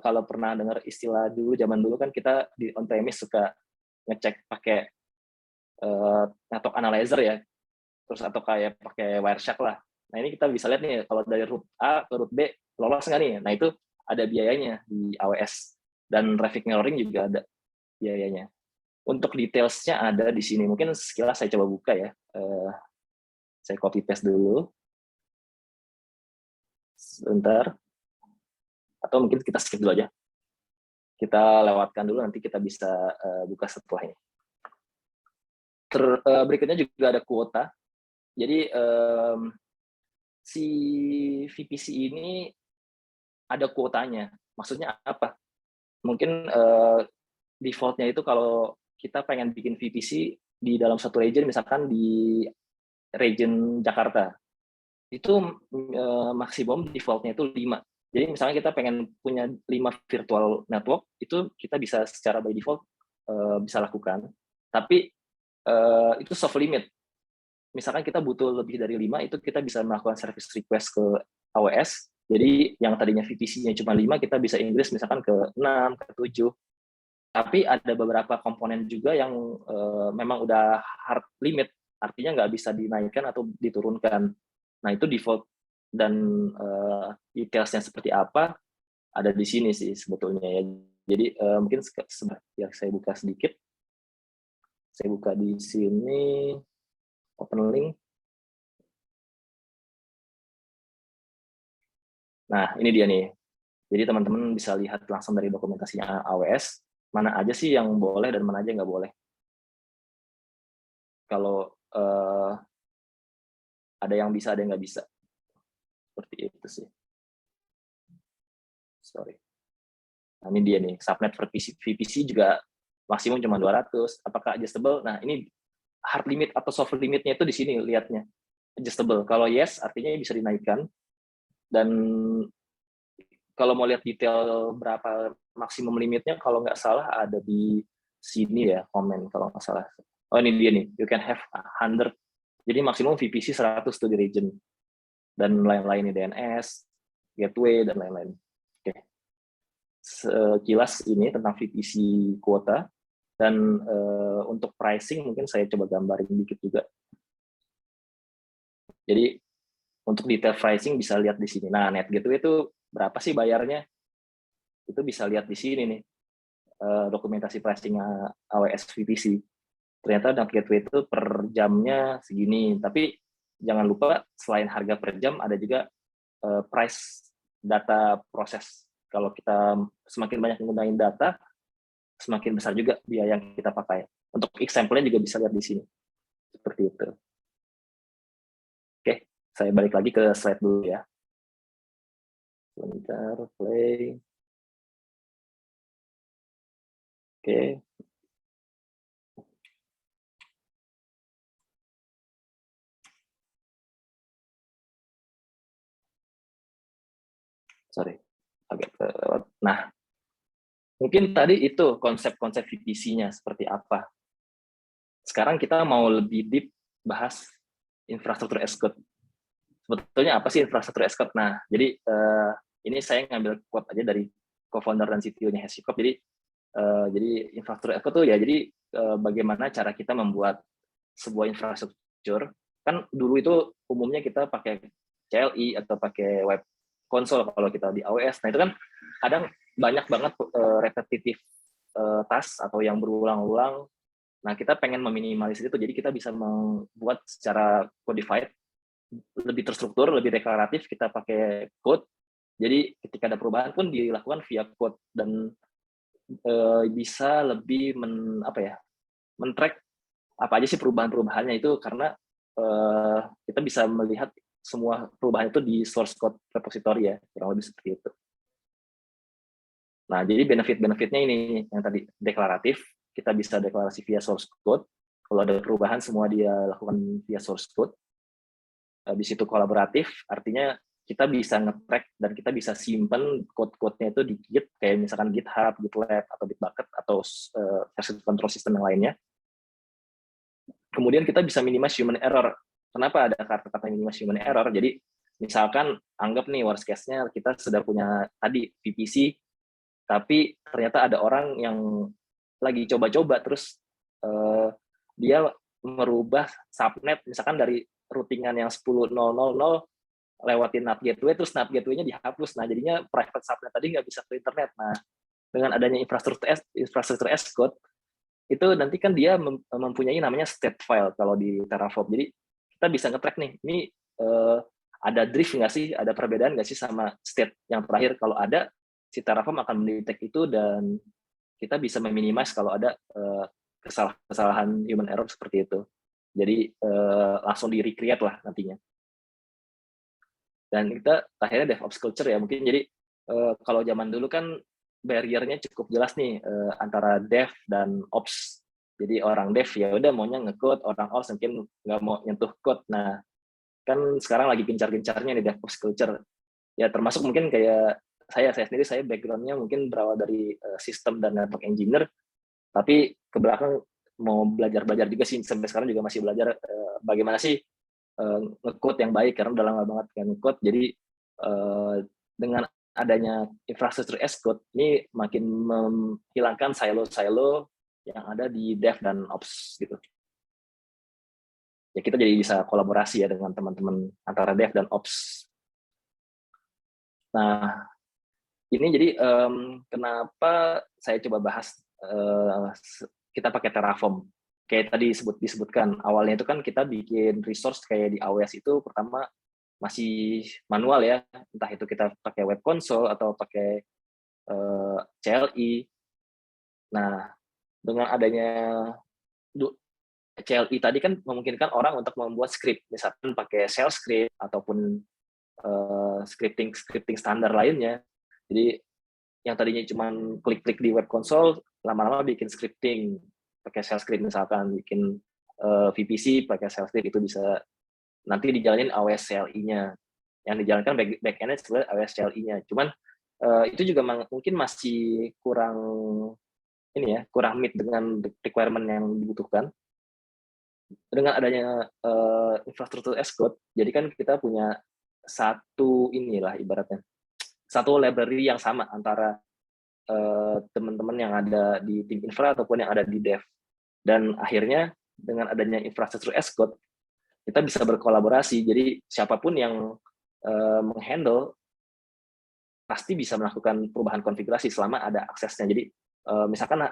Kalau pernah dengar istilah zaman dulu kan kita di on-premise suka ngecek pakai network analyzer ya, terus atau kayak pakai Wireshark lah. Nah, ini kita bisa lihat nih, kalau dari route A ke route B, lolos nggak nih? Nah, itu ada biayanya di AWS. Dan traffic mirroring juga ada biayanya. Untuk detailsnya ada di sini. Mungkin sekilas saya coba buka ya. Saya copy paste dulu. Sebentar. Atau mungkin kita skip dulu aja. Kita lewatkan dulu, nanti kita bisa buka setelahnya. Berikutnya juga ada kuota. Jadi si VPC ini ada kuotanya. Maksudnya apa? Mungkin default-nya itu kalau kita pengen bikin VPC di dalam satu region, misalkan di region Jakarta, itu maksimum default-nya itu 5. Jadi misalnya kita pengen punya 5 virtual network, itu kita bisa secara by default bisa lakukan. Tapi itu soft limit. Misalkan kita butuh lebih dari 5, itu kita bisa melakukan service request ke AWS. Jadi yang tadinya VPC-nya cuma 5, kita bisa increase misalkan ke 6, ke 7. Tapi ada beberapa komponen juga yang memang udah hard limit, artinya nggak bisa dinaikkan atau diturunkan. Nah, itu default. Dan detailsnya seperti apa, ada di sini sih sebetulnya ya. Jadi mungkin ya saya buka sedikit. Saya buka di sini, open link. Nah, ini dia nih. Jadi teman-teman bisa lihat langsung dari dokumentasinya AWS, mana aja sih yang boleh dan mana aja nggak boleh. Kalau ada yang bisa, ada yang nggak bisa. Seperti itu sih. Sorry. Nah, ini dia nih, subnet VPC juga maksimum cuma 200. Apakah adjustable? Nah, ini hard limit atau soft limitnya itu di sini lihatnya. Adjustable. Kalau yes, artinya bisa dinaikkan. Dan kalau mau lihat detail berapa maksimum limitnya, kalau nggak salah ada di sini ya, komen kalau nggak salah. Oh, ini dia nih, you can have 100. Jadi maksimum VPC 100 tuh di region. Dan lain-lain nih, DNS, gateway, dan lain-lain. Oke. Sekilas ini tentang VPC kuota. Dan untuk pricing mungkin saya coba gambarin dikit juga. Jadi untuk detail pricing bisa lihat di sini. Nah, net gateway itu berapa sih bayarnya? Itu bisa lihat di sini nih, dokumentasi pricing AWS VPC. Ternyata net gateway itu per jamnya segini. Tapi jangan lupa selain harga per jam ada juga price data proses. Kalau kita semakin banyak menggunakan data, semakin besar juga biaya yang kita pakai. Untuk example-nya juga bisa lihat di sini. Seperti itu. Oke, saya balik lagi ke slide dulu ya. Sebentar, play. Oke. Sorry, agak kelewat. Nah, mungkin tadi itu konsep-konsep VPC-nya seperti apa. Sekarang kita mau lebih deep bahas infrastruktur as code. Sebetulnya apa sih infrastruktur as code? Nah, jadi ini saya ngambil quote aja dari co-founder dan CTO-nya HashiCorp. Jadi infrastruktur as code tuh ya, jadi bagaimana cara kita membuat sebuah infrastruktur. Kan dulu itu umumnya kita pakai CLI atau pakai web console kalau kita di AWS. Nah, itu kan kadang banyak banget repetitif task atau yang berulang-ulang. Nah, kita pengen meminimalisir itu, jadi kita bisa membuat secara codified, lebih terstruktur, lebih deklaratif, kita pakai code. Jadi ketika ada perubahan pun dilakukan via code dan bisa lebih men-track apa aja sih perubahan-perubahannya itu, karena kita bisa melihat semua perubahan itu di source code repository ya, kurang lebih seperti itu. Nah, jadi benefit-benefitnya ini yang tadi deklaratif, kita bisa deklarasi via source code. Kalau ada perubahan semua dia lakukan via source code. Habis itu kolaboratif, artinya kita bisa nge-track dan kita bisa simpen code-code-nya itu di Git, kayak misalkan GitHub, GitLab, atau Bitbucket, atau version control system yang lainnya. Kemudian kita bisa minimize human error. Kenapa ada kata-kata minimize human error? Jadi misalkan anggap nih worst case-nya kita sudah punya tadi VPC, tapi ternyata ada orang yang lagi coba-coba terus dia merubah subnet misalkan dari routingan yang 10.0.0.0 lewatin NAT gateway, terus NAT gateway-nya dihapus. Nah, jadinya private subnet tadi nggak bisa ke internet. Nah, dengan adanya infrastruktur as code, itu nanti kan dia mempunyai namanya state file kalau di Terraform. Jadi kita bisa nge-track nih, ini ada drift nggak sih, ada perbedaan nggak sih sama state yang terakhir. Kalau ada, si Terraform akan mendetek itu dan kita bisa meminimize kalau ada kesalahan human error seperti itu. Jadi langsung di-recreate lah nantinya. Dan kita akhirnya DevOps culture ya, mungkin jadi kalau zaman dulu kan barrier-nya cukup jelas nih antara dev dan ops. Jadi orang dev ya udah maunya nge-code, orang ops mungkin nggak mau nyentuh code. Nah, kan sekarang lagi gencar-gencarnya nih DevOps culture. Ya termasuk mungkin kayak saya sendiri, saya background-nya mungkin berawal dari sistem dan network engineer, tapi ke belakang mau belajar juga sih, sampai sekarang juga masih belajar bagaimana sih nge-code yang baik, karena udah lama banget kan nge-code. Jadi dengan adanya infrastruktur as code ini makin menghilangkan silo-silo yang ada di dev dan ops gitu. Ya kita jadi bisa kolaborasi ya dengan teman-teman antara dev dan ops. Nah, ini jadi kenapa saya coba bahas kita pakai Terraform. Kayak tadi disebutkan, awalnya itu kan kita bikin resource kayak di AWS itu pertama masih manual ya, entah itu kita pakai web console atau pakai CLI. Nah, dengan adanya CLI tadi kan memungkinkan orang untuk membuat script, misalkan pakai shell script ataupun scripting standar lainnya. Jadi yang tadinya cuma klik-klik di web console, lama-lama bikin scripting pakai shell script, misalkan bikin VPC pakai shell script, itu bisa nanti dijalanin AWS CLI-nya. Yang dijalankan back-end-nya sebenarnya AWS CLI-nya. Cuman itu juga mungkin masih kurang kurang meet dengan requirement yang dibutuhkan. Dengan adanya infrastruktur as code, jadi kan kita punya satu ibaratnya satu library yang sama antara teman-teman yang ada di tim infra ataupun yang ada di dev. Dan akhirnya dengan adanya infrastruktur as code, kita bisa berkolaborasi. Jadi siapapun yang menghandle pasti bisa melakukan perubahan konfigurasi selama ada aksesnya. Jadi misalkan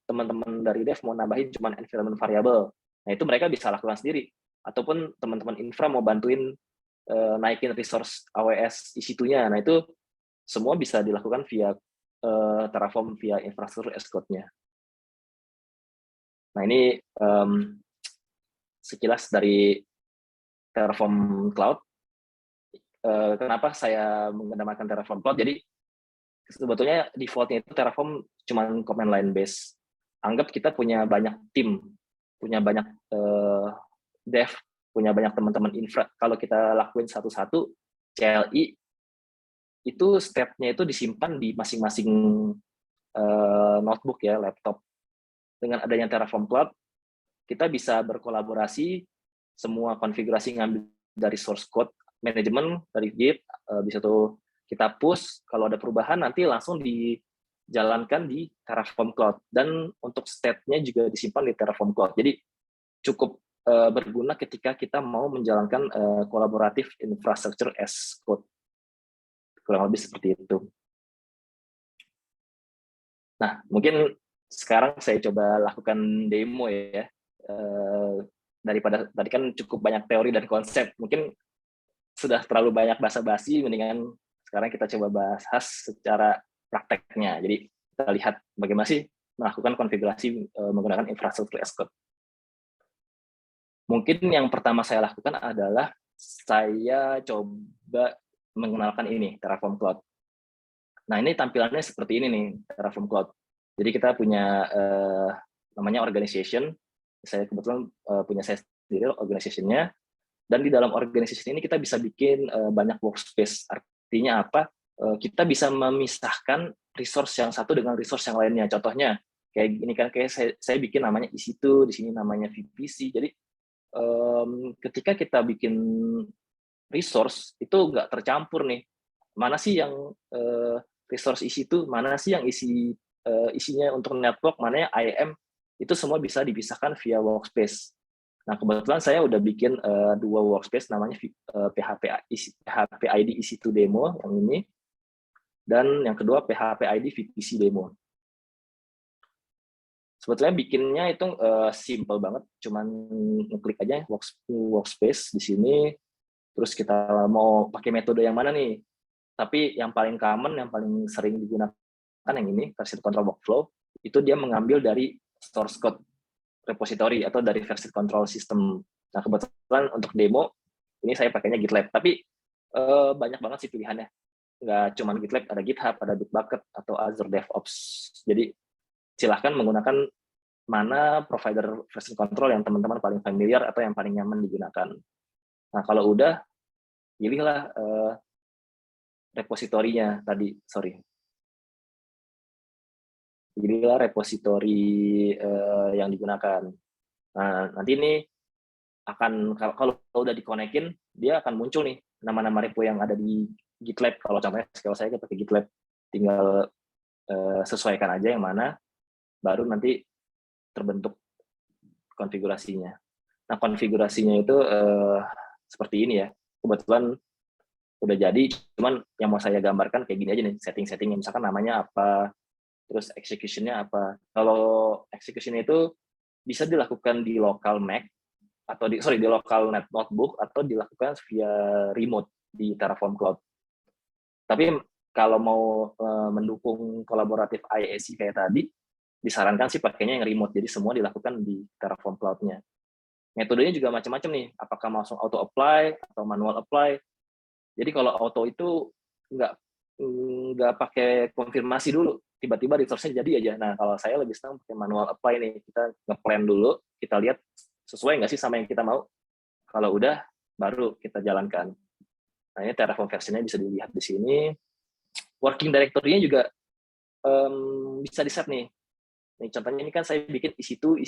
teman-teman dari dev mau nambahin cuma environment variable, nah itu mereka bisa lakukan sendiri. Ataupun teman-teman infra mau bantuin naikin resource AWS EC2-nya. Nah, itu semua bisa dilakukan via Terraform via infrastruktur as code-nya. Nah, ini sekilas dari Terraform Cloud. Kenapa saya menggunakan Terraform Cloud? Jadi sebetulnya default-nya itu Terraform cuma command line base. Anggap kita punya banyak tim, punya banyak dev, punya banyak teman-teman infra. Kalau kita lakuin satu-satu, CLI itu step-nya itu disimpan di masing-masing notebook ya, laptop. Dengan adanya Terraform Cloud, kita bisa berkolaborasi, semua konfigurasi ngambil dari source code manajemen, dari Git, bisa tuh kita push, kalau ada perubahan nanti langsung dijalankan di Terraform Cloud. Dan untuk state-nya juga disimpan di Terraform Cloud. Jadi cukup berguna ketika kita mau menjalankan kolaboratif infrastructure as code. Kurang lebih seperti itu. Nah, mungkin sekarang saya coba lakukan demo ya. Daripada tadi kan cukup banyak teori dan konsep, mungkin sudah terlalu banyak basa-basi, mendingan sekarang kita coba bahas secara prakteknya. Jadi kita lihat bagaimana sih melakukan konfigurasi menggunakan infrastruktur as code. Mungkin yang pertama saya lakukan adalah saya coba mengenalkan ini, Terraform Cloud. Nah, ini tampilannya seperti ini nih, Terraform Cloud. Jadi kita punya namanya organization. Saya kebetulan punya saya sendiri organization-nya. Dan di dalam organization ini kita bisa bikin banyak workspace. Artinya apa? Kita bisa memisahkan resource yang satu dengan resource yang lainnya. Contohnya, kayak gini kan, kayak saya bikin namanya EC2, di sini namanya VPC. Jadi ketika kita bikin resource, itu nggak tercampur nih. Mana sih yang resource EC2, mana sih yang isinya untuk network, mana yang IAM, itu semua bisa dipisahkan via workspace. Nah, kebetulan saya udah bikin dua workspace, namanya PHP ID EC2 demo, yang ini, dan yang kedua PHP ID VPC demo. Sebetulnya bikinnya itu simple banget, cuman ngeklik aja workspace di sini, terus kita mau pakai metode yang mana nih. Tapi yang paling common, yang paling sering digunakan yang ini, version control workflow, itu dia mengambil dari source code repository atau dari version control system. Nah, kebetulan untuk demo, ini saya pakainya GitLab. Tapi banyak banget sih pilihannya. Nggak cuma GitLab, ada GitHub, ada Bitbucket, atau Azure DevOps. Jadi, silahkan menggunakan mana provider version control yang teman-teman paling familiar atau yang paling nyaman digunakan. Nah, kalau udah, pilihlah repositorinya tadi, Pilihlah repositori yang digunakan. Nah, nanti ini akan, kalau udah dikonekin, dia akan muncul nih nama-nama repo yang ada di GitLab. Kalau contohnya, kalau saya pakai GitLab, tinggal sesuaikan aja yang mana, baru nanti terbentuk konfigurasinya. Nah, konfigurasinya itu seperti ini ya. Kebetulan udah jadi, cuman yang mau saya gambarkan kayak gini aja nih, setting-settingnya. Misalkan namanya apa, terus execution-nya apa. Kalau execution itu bisa dilakukan di local Mac, atau di local notebook, atau dilakukan via remote di Terraform Cloud. Tapi kalau mau mendukung kolaboratif IAC kayak tadi, disarankan sih pakainya yang remote, jadi semua dilakukan di Terraform Cloud-nya. Metodenya juga macam-macam nih, apakah langsung auto apply atau manual apply. Jadi kalau auto itu nggak pakai konfirmasi dulu, tiba-tiba resource-nya jadi aja. Nah, kalau saya lebih senang pakai manual apply nih, kita nge-plan dulu, kita lihat sesuai nggak sih sama yang kita mau. Kalau udah, baru kita jalankan. Nah, ini Terraform version-nya bisa dilihat di sini. Working directory-nya juga bisa di-set nih. Nih, contohnya ini kan saya bikin EC2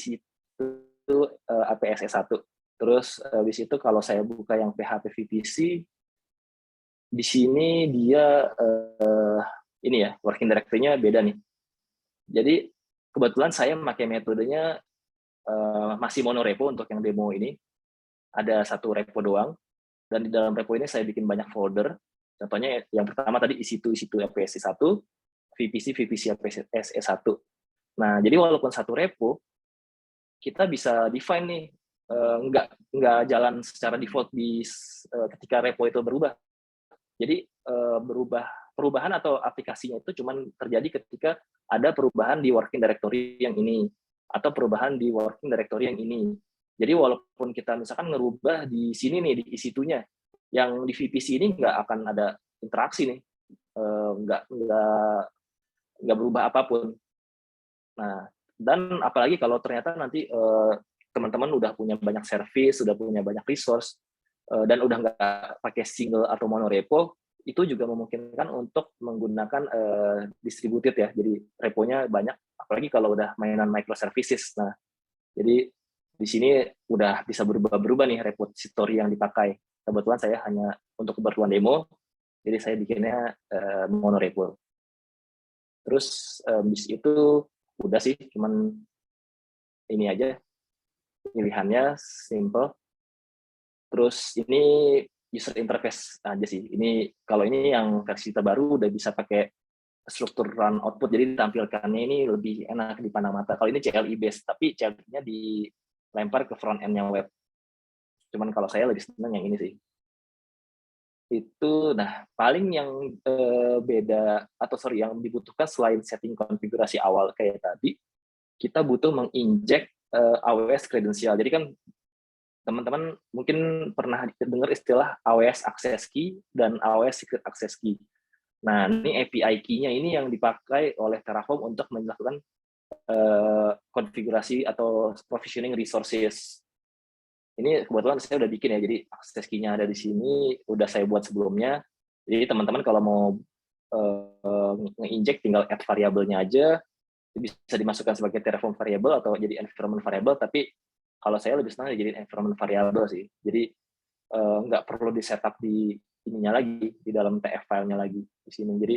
APSS1. Terus habis itu kalau saya buka yang PHP VPC, di sini dia ini ya, working directory-nya beda nih. Jadi kebetulan saya pakai metodenya masih monorepo untuk yang demo ini. Ada satu repo doang, dan di dalam repo ini saya bikin banyak folder. Contohnya yang pertama tadi EC2 APSS1, VPC APSS1. Nah, jadi walaupun satu repo, kita bisa define nih nggak jalan secara default ketika repo itu berubah. Jadi perubahan atau aplikasinya itu cuman terjadi ketika ada perubahan di working directory yang ini atau perubahan di working directory yang ini. Jadi walaupun kita misalkan ngerubah di sini nih di EC2-nya, yang di VPC ini nggak akan ada interaksi nih, nggak berubah apapun. Nah, dan apalagi kalau ternyata nanti teman-teman udah punya banyak service, udah punya banyak resource, dan udah nggak pakai single atau monorepo, itu juga memungkinkan untuk menggunakan distributed ya. Jadi reponya banyak, apalagi kalau udah mainan microservices. Nah, jadi di sini udah bisa berubah-berubah nih repository yang dipakai. Kebetulan saya hanya untuk keperluan demo, jadi saya bikinnya monorepo. Terus bis itu udah sih, cuman ini aja pilihannya simple. Terus ini user interface aja sih. Ini kalau ini yang versi terbaru udah bisa pakai struktur run output, jadi tampilkannya ini lebih enak dipandang mata. Kalau ini CLI based, tapi CLI-nya dilempar ke front end-nya web. Cuman kalau saya lebih senang yang ini sih. Itu, nah paling yang beda atau yang dibutuhkan selain setting konfigurasi awal kayak tadi, kita butuh menginjek AWS credential. Jadi kan teman-teman mungkin pernah dengar istilah AWS Access Key dan AWS Secret Access Key. Nah, ini API key-nya ini yang dipakai oleh Terraform untuk melakukan konfigurasi atau provisioning resources. Ini kebetulan saya udah bikin ya, jadi access key-nya ada di sini, udah saya buat sebelumnya. Jadi teman-teman kalau mau nge-inject tinggal add variabelnya aja, bisa dimasukkan sebagai Terraform variable atau jadi environment variable, tapi kalau saya lebih senang jadi environment variable sih. Jadi nggak perlu di setup di ininya lagi, di dalam TF file-nya lagi di sini. Jadi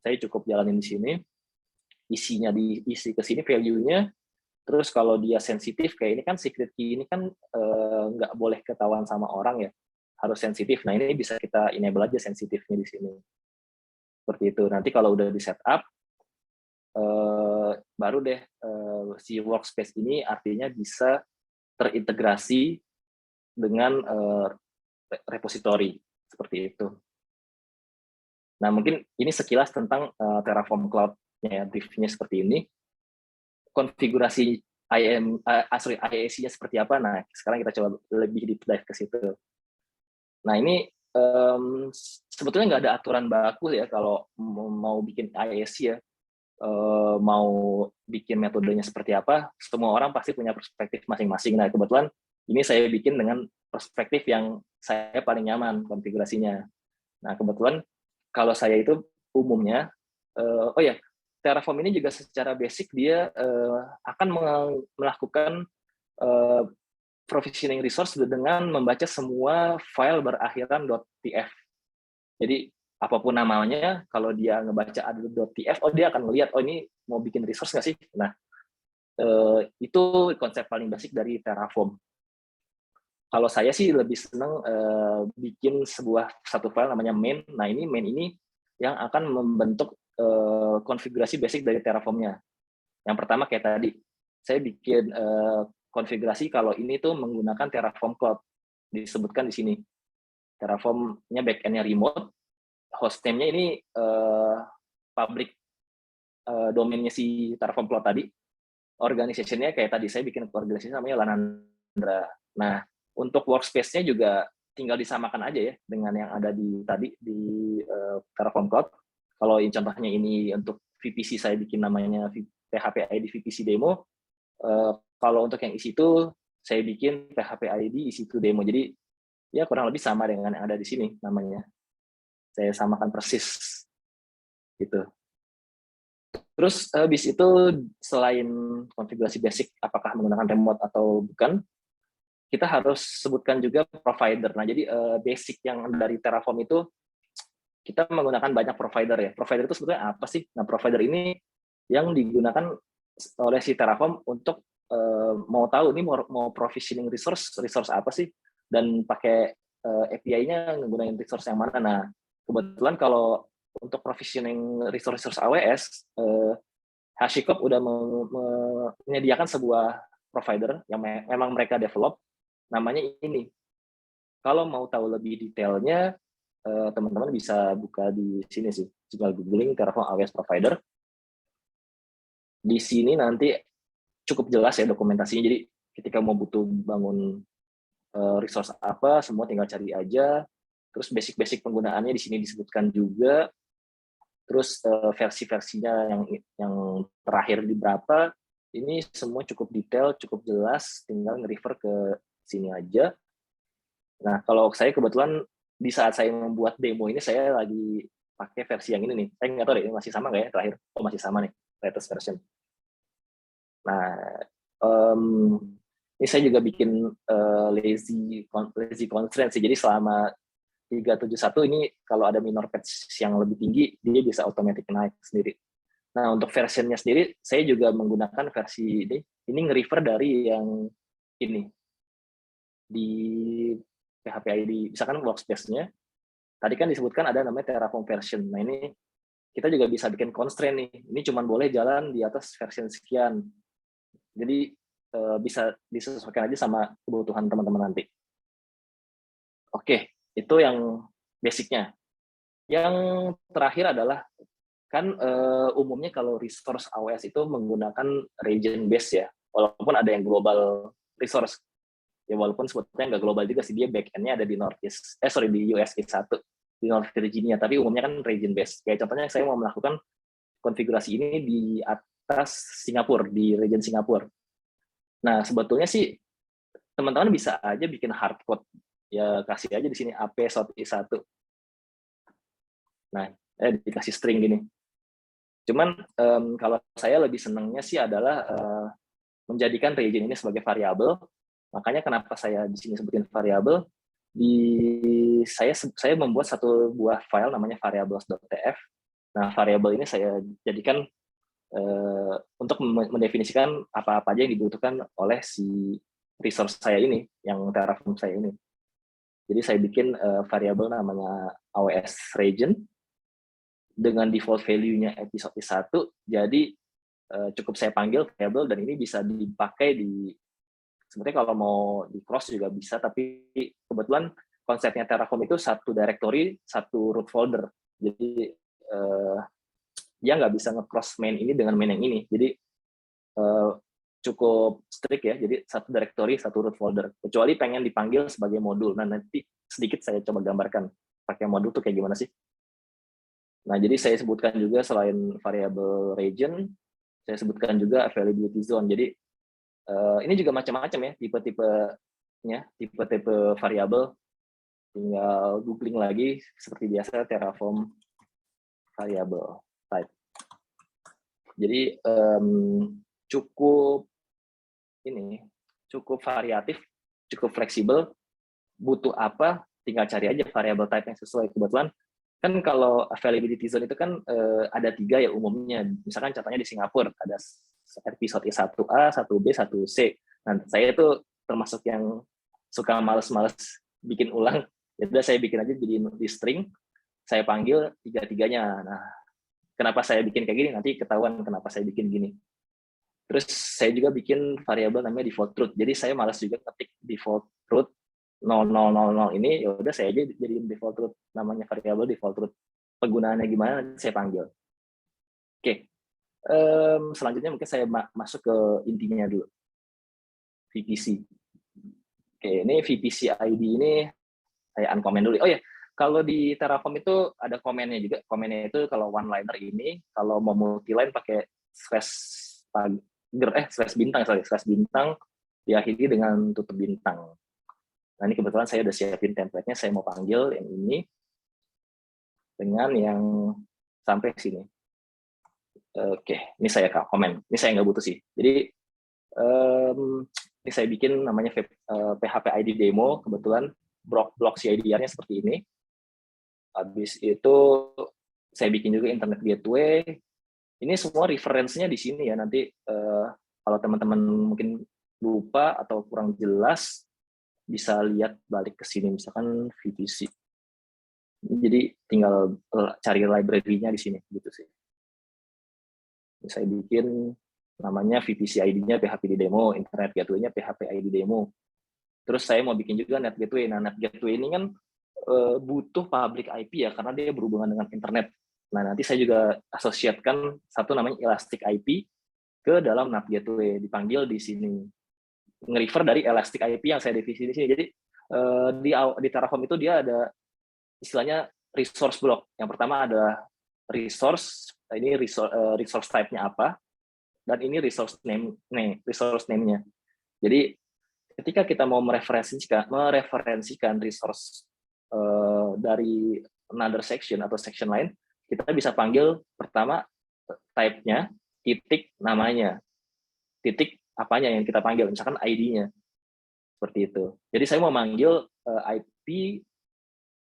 saya cukup jalanin di sini, isinya diisi ke sini value-nya. Terus kalau dia sensitif kayak ini kan secret key ini kan nggak boleh ketahuan sama orang ya, harus sensitif. Nah ini bisa kita enable aja sensitifnya di sini. Seperti itu. Nanti kalau udah di setup, baru deh si workspace ini artinya bisa terintegrasi dengan repository seperti itu. Nah mungkin ini sekilas tentang Terraform Cloud-nya, briefnya seperti ini. Konfigurasi IAC-nya seperti apa? Nah sekarang kita coba lebih deep dive ke situ. Nah ini sebetulnya nggak ada aturan baku ya kalau mau bikin IAC ya. Mau bikin metodenya seperti apa, semua orang pasti punya perspektif masing-masing. Nah, kebetulan ini saya bikin dengan perspektif yang saya paling nyaman konfigurasinya. Nah, kebetulan kalau saya itu umumnya, Terraform ini juga secara basic dia akan melakukan provisioning resource dengan membaca semua file berakhiran .tf. Jadi apapun namanya, kalau dia ngebaca ada .tf, dia akan melihat, ini mau bikin resource nggak sih? Nah, itu konsep paling basic dari Terraform. Kalau saya sih lebih senang bikin satu file namanya main. Nah, ini main ini yang akan membentuk konfigurasi basic dari Terraform-nya. Yang pertama kayak tadi, saya bikin konfigurasi kalau ini tuh menggunakan Terraform Cloud. Disebutkan di sini. Terraform-nya back-end-nya remote, host name-nya ini public domainnya si Terraform Cloud tadi. Organization-nya kayak tadi, saya bikin organisasi namanya Lanandra. Nah, untuk workspace-nya juga tinggal disamakan aja ya dengan yang ada di Terraform Cloud. Kalau contohnya ini untuk VPC saya bikin namanya PHP ID VPC demo. Kalau untuk yang EC2 saya bikin PHP ID EC2 demo. Jadi ya kurang lebih sama dengan yang ada di sini namanya. Saya samakan persis gitu. Terus habis itu selain konfigurasi basic apakah menggunakan remote atau bukan, kita harus sebutkan juga provider. Nah, jadi basic yang dari Terraform itu kita menggunakan banyak provider ya. Provider itu sebetulnya apa sih? Nah, provider ini yang digunakan oleh si Terraform untuk mau tahu ini mau provisioning resource apa sih, dan pakai API-nya menggunakan resource yang mana. Nah, kebetulan kalau untuk provisioning resource AWS, HashiCorp udah menyediakan sebuah provider yang memang mereka develop. namanya ini. Kalau mau tahu lebih detailnya, teman-teman bisa buka di sini sih, tinggal googling Terraform AWS Provider. Di sini nanti cukup jelas ya dokumentasinya, jadi ketika mau butuh bangun resource apa, semua tinggal cari aja. Terus basic-basic penggunaannya di sini disebutkan juga. Terus versi-versinya yang terakhir di berapa, ini semua cukup detail, cukup jelas, tinggal nge-refer ke sini aja. Nah, kalau saya kebetulan di saat saya membuat demo ini, saya lagi pakai versi yang ini nih. Saya nggak tahu deh, ini masih sama nggak ya terakhir? Oh, masih sama nih, latest version. Nah, ini saya juga bikin lazy constraint sih. Jadi selama 371 ini kalau ada minor patch yang lebih tinggi, dia bisa otomatis naik sendiri. Nah, untuk versionnya sendiri, saya juga menggunakan versi ini. Ini nge-refer dari yang ini. Di PHP ID, misalkan workspace-nya, tadi kan disebutkan ada namanya Terraform version. Nah, ini kita juga bisa bikin constraint nih. Ini cuma boleh jalan di atas version sekian. Jadi, bisa disesuaikan aja sama kebutuhan teman-teman nanti. Oke, itu yang basic-nya. Yang terakhir adalah kan umumnya kalau resource AWS itu menggunakan region base ya, walaupun ada yang global resource ya, walaupun sebetulnya nggak global juga sih, dia backend-nya ada di di US East 1 di North Virginia, tapi umumnya kan region base. Kayak contohnya saya mau melakukan konfigurasi ini di atas Singapura, di region Singapura. Nah, sebetulnya sih teman-teman bisa aja bikin hardcode, ya kasih aja di sini AP Southeast 1. Nah, dikasih string gini. Cuman kalau saya lebih senangnya sih adalah menjadikan region ini sebagai variabel. Makanya kenapa saya di sini sebutin variabel, saya membuat satu buah file namanya variables.tf. Nah, variabel ini saya jadikan untuk mendefinisikan apa-apa aja yang dibutuhkan oleh si resource saya ini, yang Terraform saya ini. Jadi saya bikin variabel namanya AWS region dengan default value-nya episode 1. Jadi cukup saya panggil variable, dan ini bisa dipakai di, sebenarnya kalau mau di cross juga bisa, tapi kebetulan konsepnya Terraform itu satu directory, satu root folder. Jadi dia nggak bisa nge-cross main ini dengan main yang ini. Jadi cukup strict ya, jadi satu directory, satu root folder. Kecuali pengen dipanggil sebagai modul. Nah, nanti sedikit saya coba gambarkan pakai modul tuh kayak gimana sih. Nah, jadi saya sebutkan juga selain variable region, saya sebutkan juga availability zone. Jadi ini juga macam-macam ya, tipe-tipe variabel. Tinggal googling lagi seperti biasa Terraform variable type. Jadi cukup variatif, cukup fleksibel. Butuh apa, tinggal cari aja variable type yang sesuai. Kebetulan kan kalau availability zone itu kan ada 3 ya umumnya. Misalkan contohnya di Singapura ada episode 1A, 1B, 1C. Nah, saya itu termasuk yang suka males-males bikin ulang. Jadi saya bikin aja jadi di string, saya panggil 3-3-nya. Nah, kenapa saya bikin kayak gini? Nanti ketahuan kenapa saya bikin gini. Terus saya juga bikin variabel namanya default truth. Jadi saya malas juga ketik default truth 0000 ini, ya udah saya aja jadiin default truth, namanya variabel default truth. Penggunaannya gimana nanti saya panggil. Oke. Selanjutnya mungkin saya masuk ke intinya dulu. VPC. Oke, ini VPC ID ini saya uncomment dulu. Oh ya, kalau di Terraform itu ada komennya juga. Komennya itu kalau one-liner ini, kalau mau multi-line pakai slash bintang diakhiri dengan tutup bintang. Nah, ini kebetulan saya udah siapin template-nya, saya mau panggil yang ini dengan yang sampai sini. Oke, ini saya komen. Ini saya nggak butuh sih. Jadi, ini saya bikin namanya PHP ID demo, kebetulan blok CIDR-nya seperti ini. Habis itu, saya bikin juga internet gateway. Ini semua referensinya di sini ya, nanti kalau teman-teman mungkin lupa atau kurang jelas, bisa lihat balik ke sini, misalkan VPC. Jadi tinggal cari library-nya di sini, gitu sih. Saya bikin namanya VPC ID-nya PHP di demo, internet gateway-nya PHP ID demo. Terus saya mau bikin juga NAT Gateway. Nah, NAT Gateway ini kan butuh public IP ya, karena dia berhubungan dengan internet. Nah, nanti saya juga asosiatkan satu namanya Elastic IP ke dalam NAT Gateway, dipanggil di sini. Nge-refer dari Elastic IP yang saya definisi di sini. Jadi di Terraform itu dia ada istilahnya resource block. Yang pertama ada resource, ini resource type-nya apa, dan ini resource name-nya. Jadi ketika kita mau mereferensikan resource dari another section atau section lain, kita bisa panggil pertama type-nya, titik namanya, titik apanya yang kita panggil, misalkan ID-nya, seperti itu. Jadi saya mau manggil IP,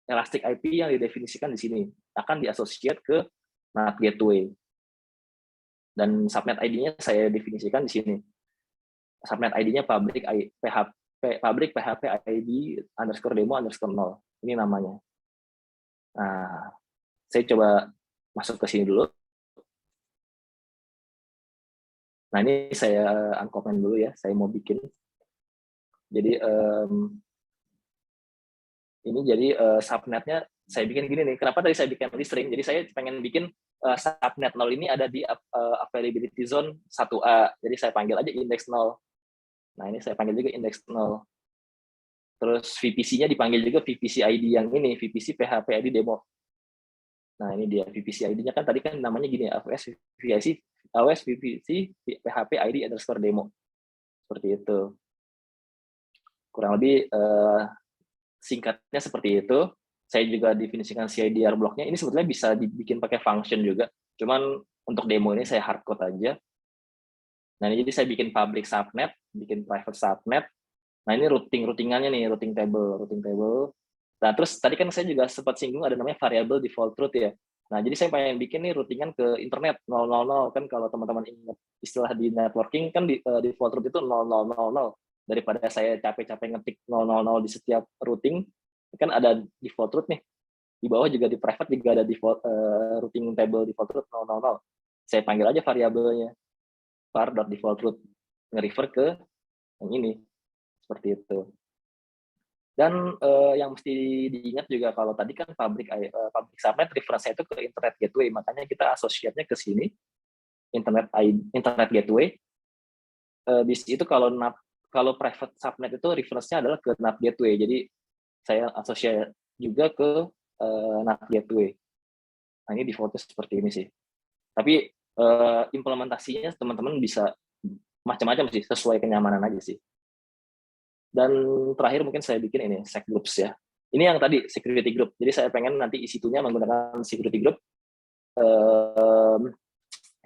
Elastic IP yang didefinisikan di sini, akan diasosiat ke NAT Gateway. Dan subnet ID-nya saya definisikan di sini. Subnet ID-nya public PHP ID _demo_0. Ini namanya. Nah, saya coba masuk ke sini dulu. Nah, ini saya uncomment dulu ya. Saya mau bikin. Jadi, ini jadi subnetnya saya bikin gini nih. Kenapa tadi saya bikin string? Jadi saya pengen bikin subnet 0 ini ada di availability zone 1A. Jadi saya panggil aja index 0. Nah, ini saya panggil juga index 0. Terus VPC-nya dipanggil juga VPC ID yang ini, VPC PHP ID demo. Nah, ini dia VPC ID-nya kan tadi kan namanya gini, AWS VPC PHP ID _demo. Seperti itu. Kurang lebih singkatnya seperti itu. Saya juga definisikan CIDR blocknya. Ini sebetulnya bisa dibikin pakai function juga. Cuman untuk demo ini saya hardcode aja. Nah, ini jadi saya bikin public subnet, bikin private subnet. Nah, ini routingannya nih, routing table. Nah, terus tadi kan saya juga sempat singgung ada namanya variable default route ya. Nah, jadi saya pengen bikin nih routingan ke internet 000 kan, kalau teman-teman ingat istilah di networking kan default route itu 0000. Daripada saya capek-capek ngetik 000 di setiap routing, kan ada default route nih. Di bawah juga di private juga ada default routing table default route 000. Saya panggil aja variabelnya var.default route, nge-refer ke yang ini. Seperti itu. Dan yang mesti diingat juga kalau tadi kan public subnet reference itu ke internet gateway, makanya kita asosiatnya ke sini internet gateway. Di situ kalau private subnet itu reference-nya adalah ke NAT gateway. Jadi saya asosiat juga ke NAT gateway. Nah, ini defaultnya seperti ini sih. Tapi implementasinya teman-teman bisa macam-macam sih, sesuai kenyamanan aja sih. Dan terakhir mungkin saya bikin ini sec groups ya. Ini yang tadi security group. Jadi saya pengen nanti isi-itunya menggunakan security group.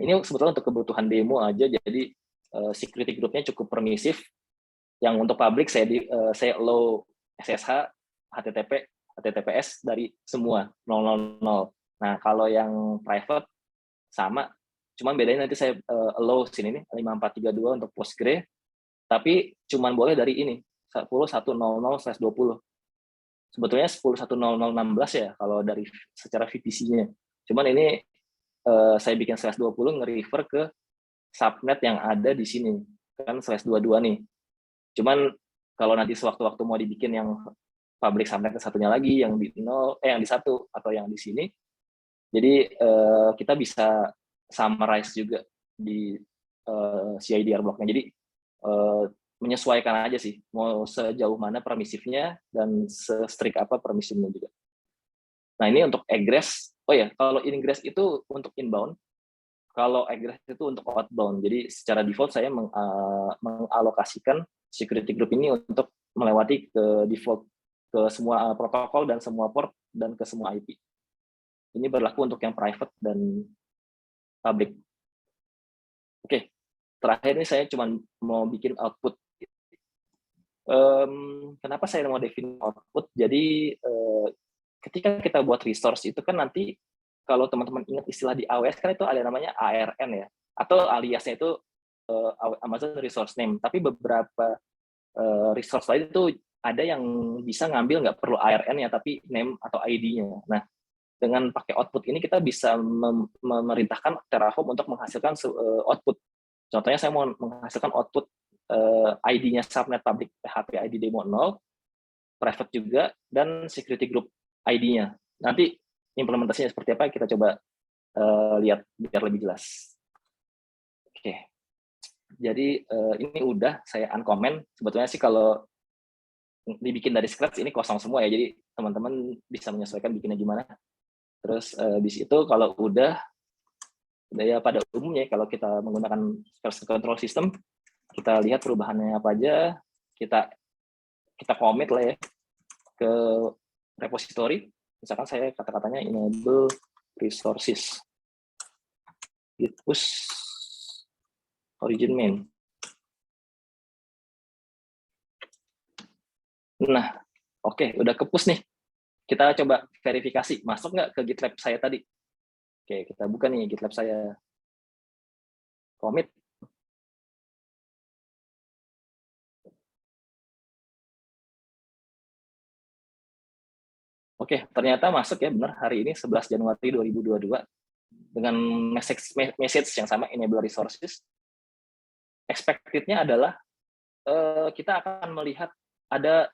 Ini sebetulnya untuk kebutuhan demo aja. Jadi security groupnya cukup permisif. Yang untuk public saya allow SSH, HTTP, HTTPS dari semua 000. Nah, kalau yang private sama, cuman bedanya nanti saya allow sini nih 5432 untuk Postgre, tapi cuman boleh dari ini 10.100/20. Sebetulnya 10.100/16 ya kalau dari secara VPC-nya. Cuman ini saya bikin /20 nge-refer ke subnet yang ada di sini. Kan /22 nih. Cuman kalau nanti sewaktu-waktu mau dibikin yang public subnet satunya lagi yang di 0 yang di 1 atau yang di sini. Jadi kita bisa summarize juga di CIDR blocknya. Jadi menyesuaikan aja sih, mau sejauh mana permisifnya dan se-strict apa permisifnya juga. Nah, ini untuk egress. Oh ya, kalau ingress itu untuk inbound, kalau egress itu untuk outbound. Jadi secara default saya mengalokasikan security group ini untuk melewati ke default ke semua protokol dan semua port dan ke semua IP. Ini berlaku untuk yang private dan public. Oke, terakhir ini saya cuma mau bikin output. Kenapa saya mau define output? Jadi ketika kita buat resource itu kan nanti kalau teman-teman ingat istilah di AWS kan itu ada namanya ARN ya, atau aliasnya itu Amazon Resource Name. Tapi beberapa resource lain itu ada yang bisa ngambil nggak perlu ARN ya, tapi name atau ID-nya. Nah, dengan pakai output ini kita bisa memerintahkan Terraform untuk menghasilkan output. Contohnya saya mau menghasilkan output ID-nya subnet public PHP ID demo 0, private juga, dan security group ID-nya. Nanti implementasinya seperti apa kita coba lihat biar lebih jelas. Oke. Jadi ini udah saya uncomment. Sebetulnya sih kalau dibikin dari scratch ini kosong semua ya. Jadi teman-teman bisa menyesuaikan bikinnya gimana. Terus di situ kalau udah ya pada umumnya kalau kita menggunakan version control system, kita lihat perubahannya apa aja, kita commit lah ya ke repository. Misalkan saya kata-katanya enable resources, git push origin main. Nah, oke, udah ke-push nih. Kita coba verifikasi, masuk nggak ke GitLab saya tadi? Oke, kita buka nih GitLab saya. Commit. Oke, ternyata masuk ya, benar hari ini 11 Januari 2022 dengan message yang sama, enable resources. Expected-nya adalah kita akan melihat ada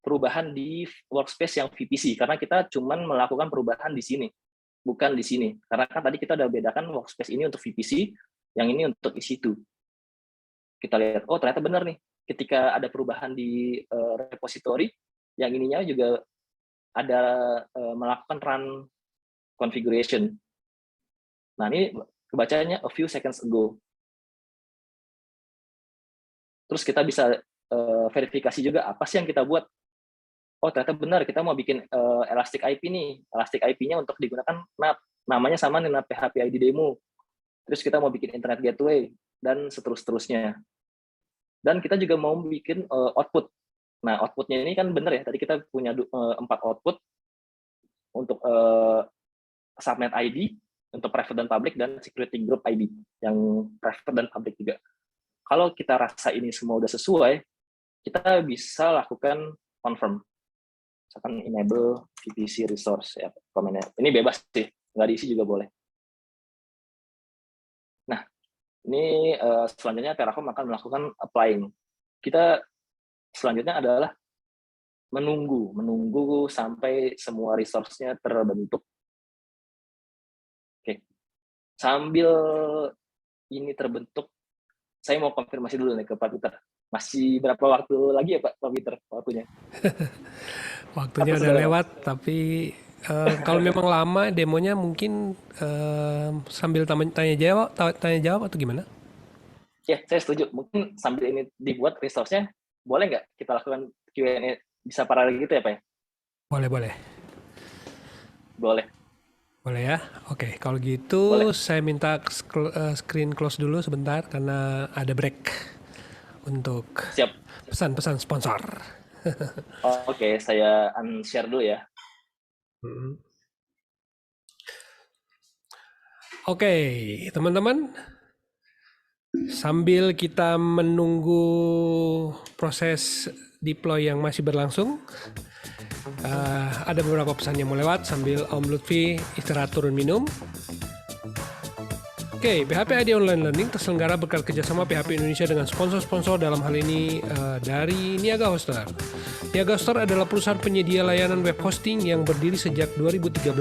perubahan di workspace yang VPC, karena kita cuman melakukan perubahan di sini, bukan di sini. Karena kan tadi kita udah bedakan workspace ini untuk VPC, yang ini untuk EC2. Kita lihat, oh ternyata benar nih, ketika ada perubahan di repository, yang ininya juga ada melakukan run configuration. Nah ini kebacanya a few seconds ago. Terus kita bisa verifikasi juga apa sih yang kita buat. Oh ternyata benar, kita mau bikin Elastic IP nih. Elastic IP-nya untuk digunakan NAT. Namanya sama nih, NAT PHP ID demo. Terus kita mau bikin internet gateway, dan seterusnya. Dan kita juga mau bikin output. Nah, outputnya ini kan benar ya, tadi kita punya 4 output untuk subnet ID, untuk private dan public, dan security group ID, yang private dan public juga. Kalau kita rasa ini semua udah sesuai, kita bisa lakukan confirm. Misalkan enable VPC resource, ya, komennya. Ini bebas sih, nggak diisi juga boleh. Nah, ini selanjutnya Terraform akan melakukan applying. Kita selanjutnya adalah menunggu sampai semua resource-nya terbentuk. Oke. Sambil ini terbentuk, saya mau konfirmasi dulu nih ke Pak Peter. Masih berapa waktu lagi ya Pak Peter waktunya? Waktunya udah lewat, tapi kalau memang lama demonya mungkin sambil tanya jawab atau gimana? Ya, saya setuju. Mungkin sambil ini dibuat resource-nya, boleh nggak kita lakukan Q&A bisa paralel gitu ya, Pak? Boleh. Boleh ya? Oke, kalau gitu boleh. Saya minta screen close dulu sebentar karena ada break untuk pesan-pesan sponsor. Oke, saya unshare dulu ya. Oke, teman-teman. Sambil kita menunggu proses deploy yang masih berlangsung, ada beberapa pesan yang mau lewat sambil Om Lutfi istirahat turun minum. Oke, PHP ID Online Learning terselenggara berkat kerjasama PHP Indonesia dengan sponsor-sponsor, dalam hal ini dari Niaga Hoster. Niaga Hoster adalah perusahaan penyedia layanan web hosting yang berdiri sejak 2013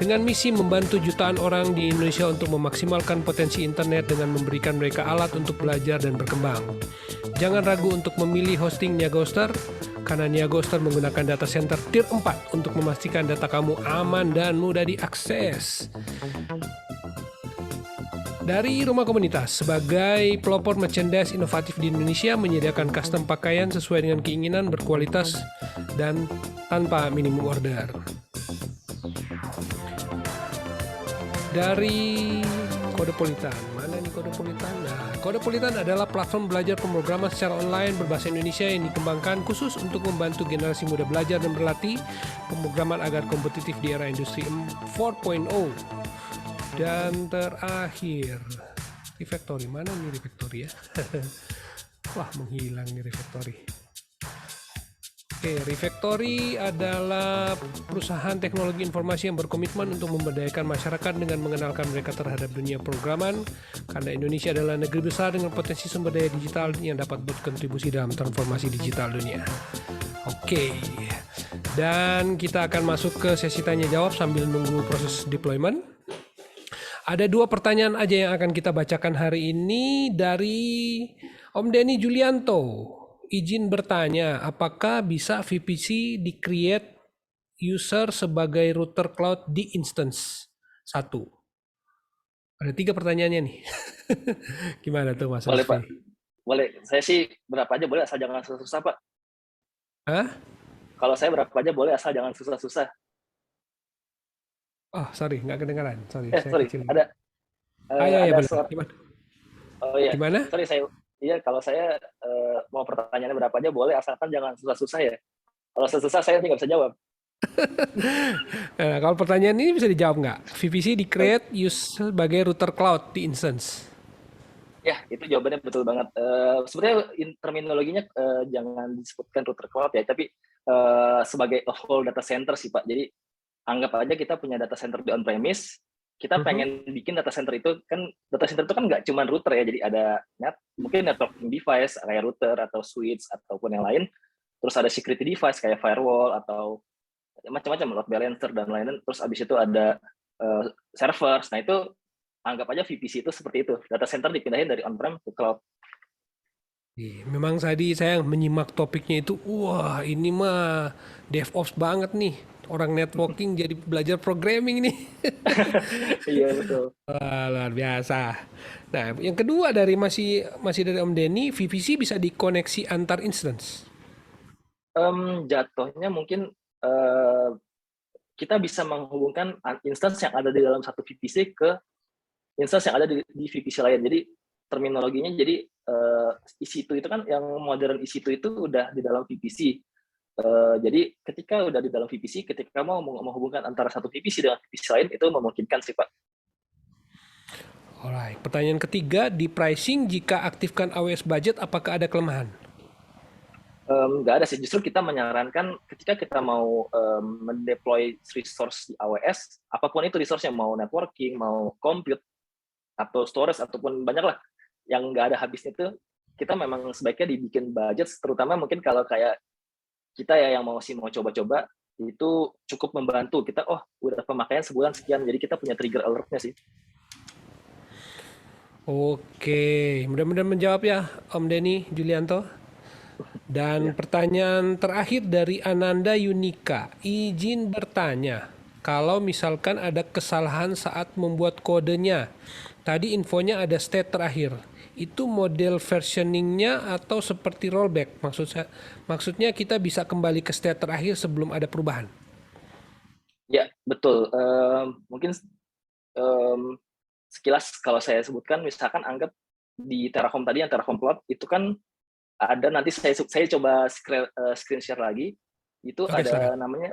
dengan misi membantu jutaan orang di Indonesia untuk memaksimalkan potensi internet dengan memberikan mereka alat untuk belajar dan berkembang. Jangan ragu untuk memilih hosting Niaga Hoster, karena Niaga Hoster menggunakan data center tier 4 untuk memastikan data kamu aman dan mudah diakses. Dari Rumah Komunitas, sebagai pelopor merchandise inovatif di Indonesia, menyediakan custom pakaian sesuai dengan keinginan, berkualitas, dan tanpa minimum order. Dari Kodepolitan, mana nih Kodepolitan? Nah, Kodepolitan adalah platform belajar pemrograman secara online berbahasa Indonesia yang dikembangkan khusus untuk membantu generasi muda belajar dan berlatih pemrograman agar kompetitif di era industri 4.0. Dan terakhir, Refactory. Mana nih Refactory ya? Wah, menghilang nih Refactory. Oke, Refactory adalah perusahaan teknologi informasi yang berkomitmen untuk memberdayakan masyarakat dengan mengenalkan mereka terhadap dunia programan, karena Indonesia adalah negeri besar dengan potensi sumber daya digital yang dapat berkontribusi dalam transformasi digital dunia. Oke, dan kita akan masuk ke sesi tanya jawab sambil nunggu proses deployment. Ada 2 pertanyaan aja yang akan kita bacakan hari ini dari Om Denny Julianto. Izin bertanya, apakah bisa VPC di-create user sebagai router cloud di instance? 1. Ada 3 pertanyaannya nih. Gimana tuh Mas Boleh Pak, Rizky? boleh. Saya sih berapa aja boleh asal jangan susah-susah Pak. Hah? Kalau saya berapa aja boleh asal jangan susah-susah. Oh, sorry, nggak kedengaran. Sorry, saya Sorry, kecil. ada Iya benar. suara. Gimana? Oh iya, Gimana? sorry saya. Iya, kalau saya mau pertanyaannya berapa aja boleh asalkan jangan susah-susah ya. Kalau susah saya nanti nggak bisa jawab. Nah, kalau pertanyaan ini bisa dijawab nggak? VPC di-create use sebagai router cloud di instance. Ya, itu jawabannya betul banget. Sebenarnya terminologinya jangan disebutkan router cloud ya, tapi sebagai a whole data center sih Pak. Jadi anggap aja kita punya data center di on-premise, kita pengen bikin data center itu kan nggak cuma router ya, jadi ada mungkin networking device kayak router atau switch ataupun yang lain, terus ada security device kayak firewall atau macam-macam load balancer dan lain-lain, terus abis itu ada servers. Nah itu anggap aja VPC itu seperti itu, data center dipindahin dari on-prem ke cloud. Memang tadi saya menyimak topiknya itu, wah ini mah DevOps banget nih. Orang networking jadi belajar programming nih. Iya betul. Wah, luar biasa. Nah, yang kedua dari masih dari Om Denny, VPC bisa dikoneksi antar instance. Jatuhnya mungkin kita bisa menghubungkan instance yang ada di dalam satu VPC ke instance yang ada di VPC lain. Jadi terminologinya jadi EC2 itu kan yang modern EC2 itu udah di dalam VPC. Jadi ketika udah di dalam VPC, ketika mau menghubungkan antara satu VPC dengan VPC lain itu memungkinkan sih Pak. Alright. Pertanyaan ketiga, di pricing jika aktifkan AWS budget apakah ada kelemahan? Nggak ada sih, justru kita menyarankan ketika kita mau mendeploy resource di AWS, apapun itu resource-nya, mau networking, mau compute, atau storage, ataupun banyak lah yang nggak ada habisnya itu, kita memang sebaiknya dibikin budget, terutama mungkin kalau kayak kita ya yang mau coba-coba, itu cukup membantu. Kita, udah pemakaian sebulan sekian, jadi kita punya trigger alert-nya sih. Oke, mudah-mudahan menjawab ya Om Denny Julianto. Dan Ya. pertanyaan terakhir dari Ananda Yunika, izin bertanya, kalau misalkan ada kesalahan saat membuat kodenya, tadi infonya ada state terakhir, itu model versioningnya atau seperti rollback? Maksudnya kita bisa kembali ke state terakhir sebelum ada perubahan? Ya, betul. Mungkin sekilas kalau saya sebutkan, misalkan anggap di Terraform tadi, yang Terraform Cloud, itu kan ada nanti saya coba screen share lagi, itu Oke, silakan. ada namanya,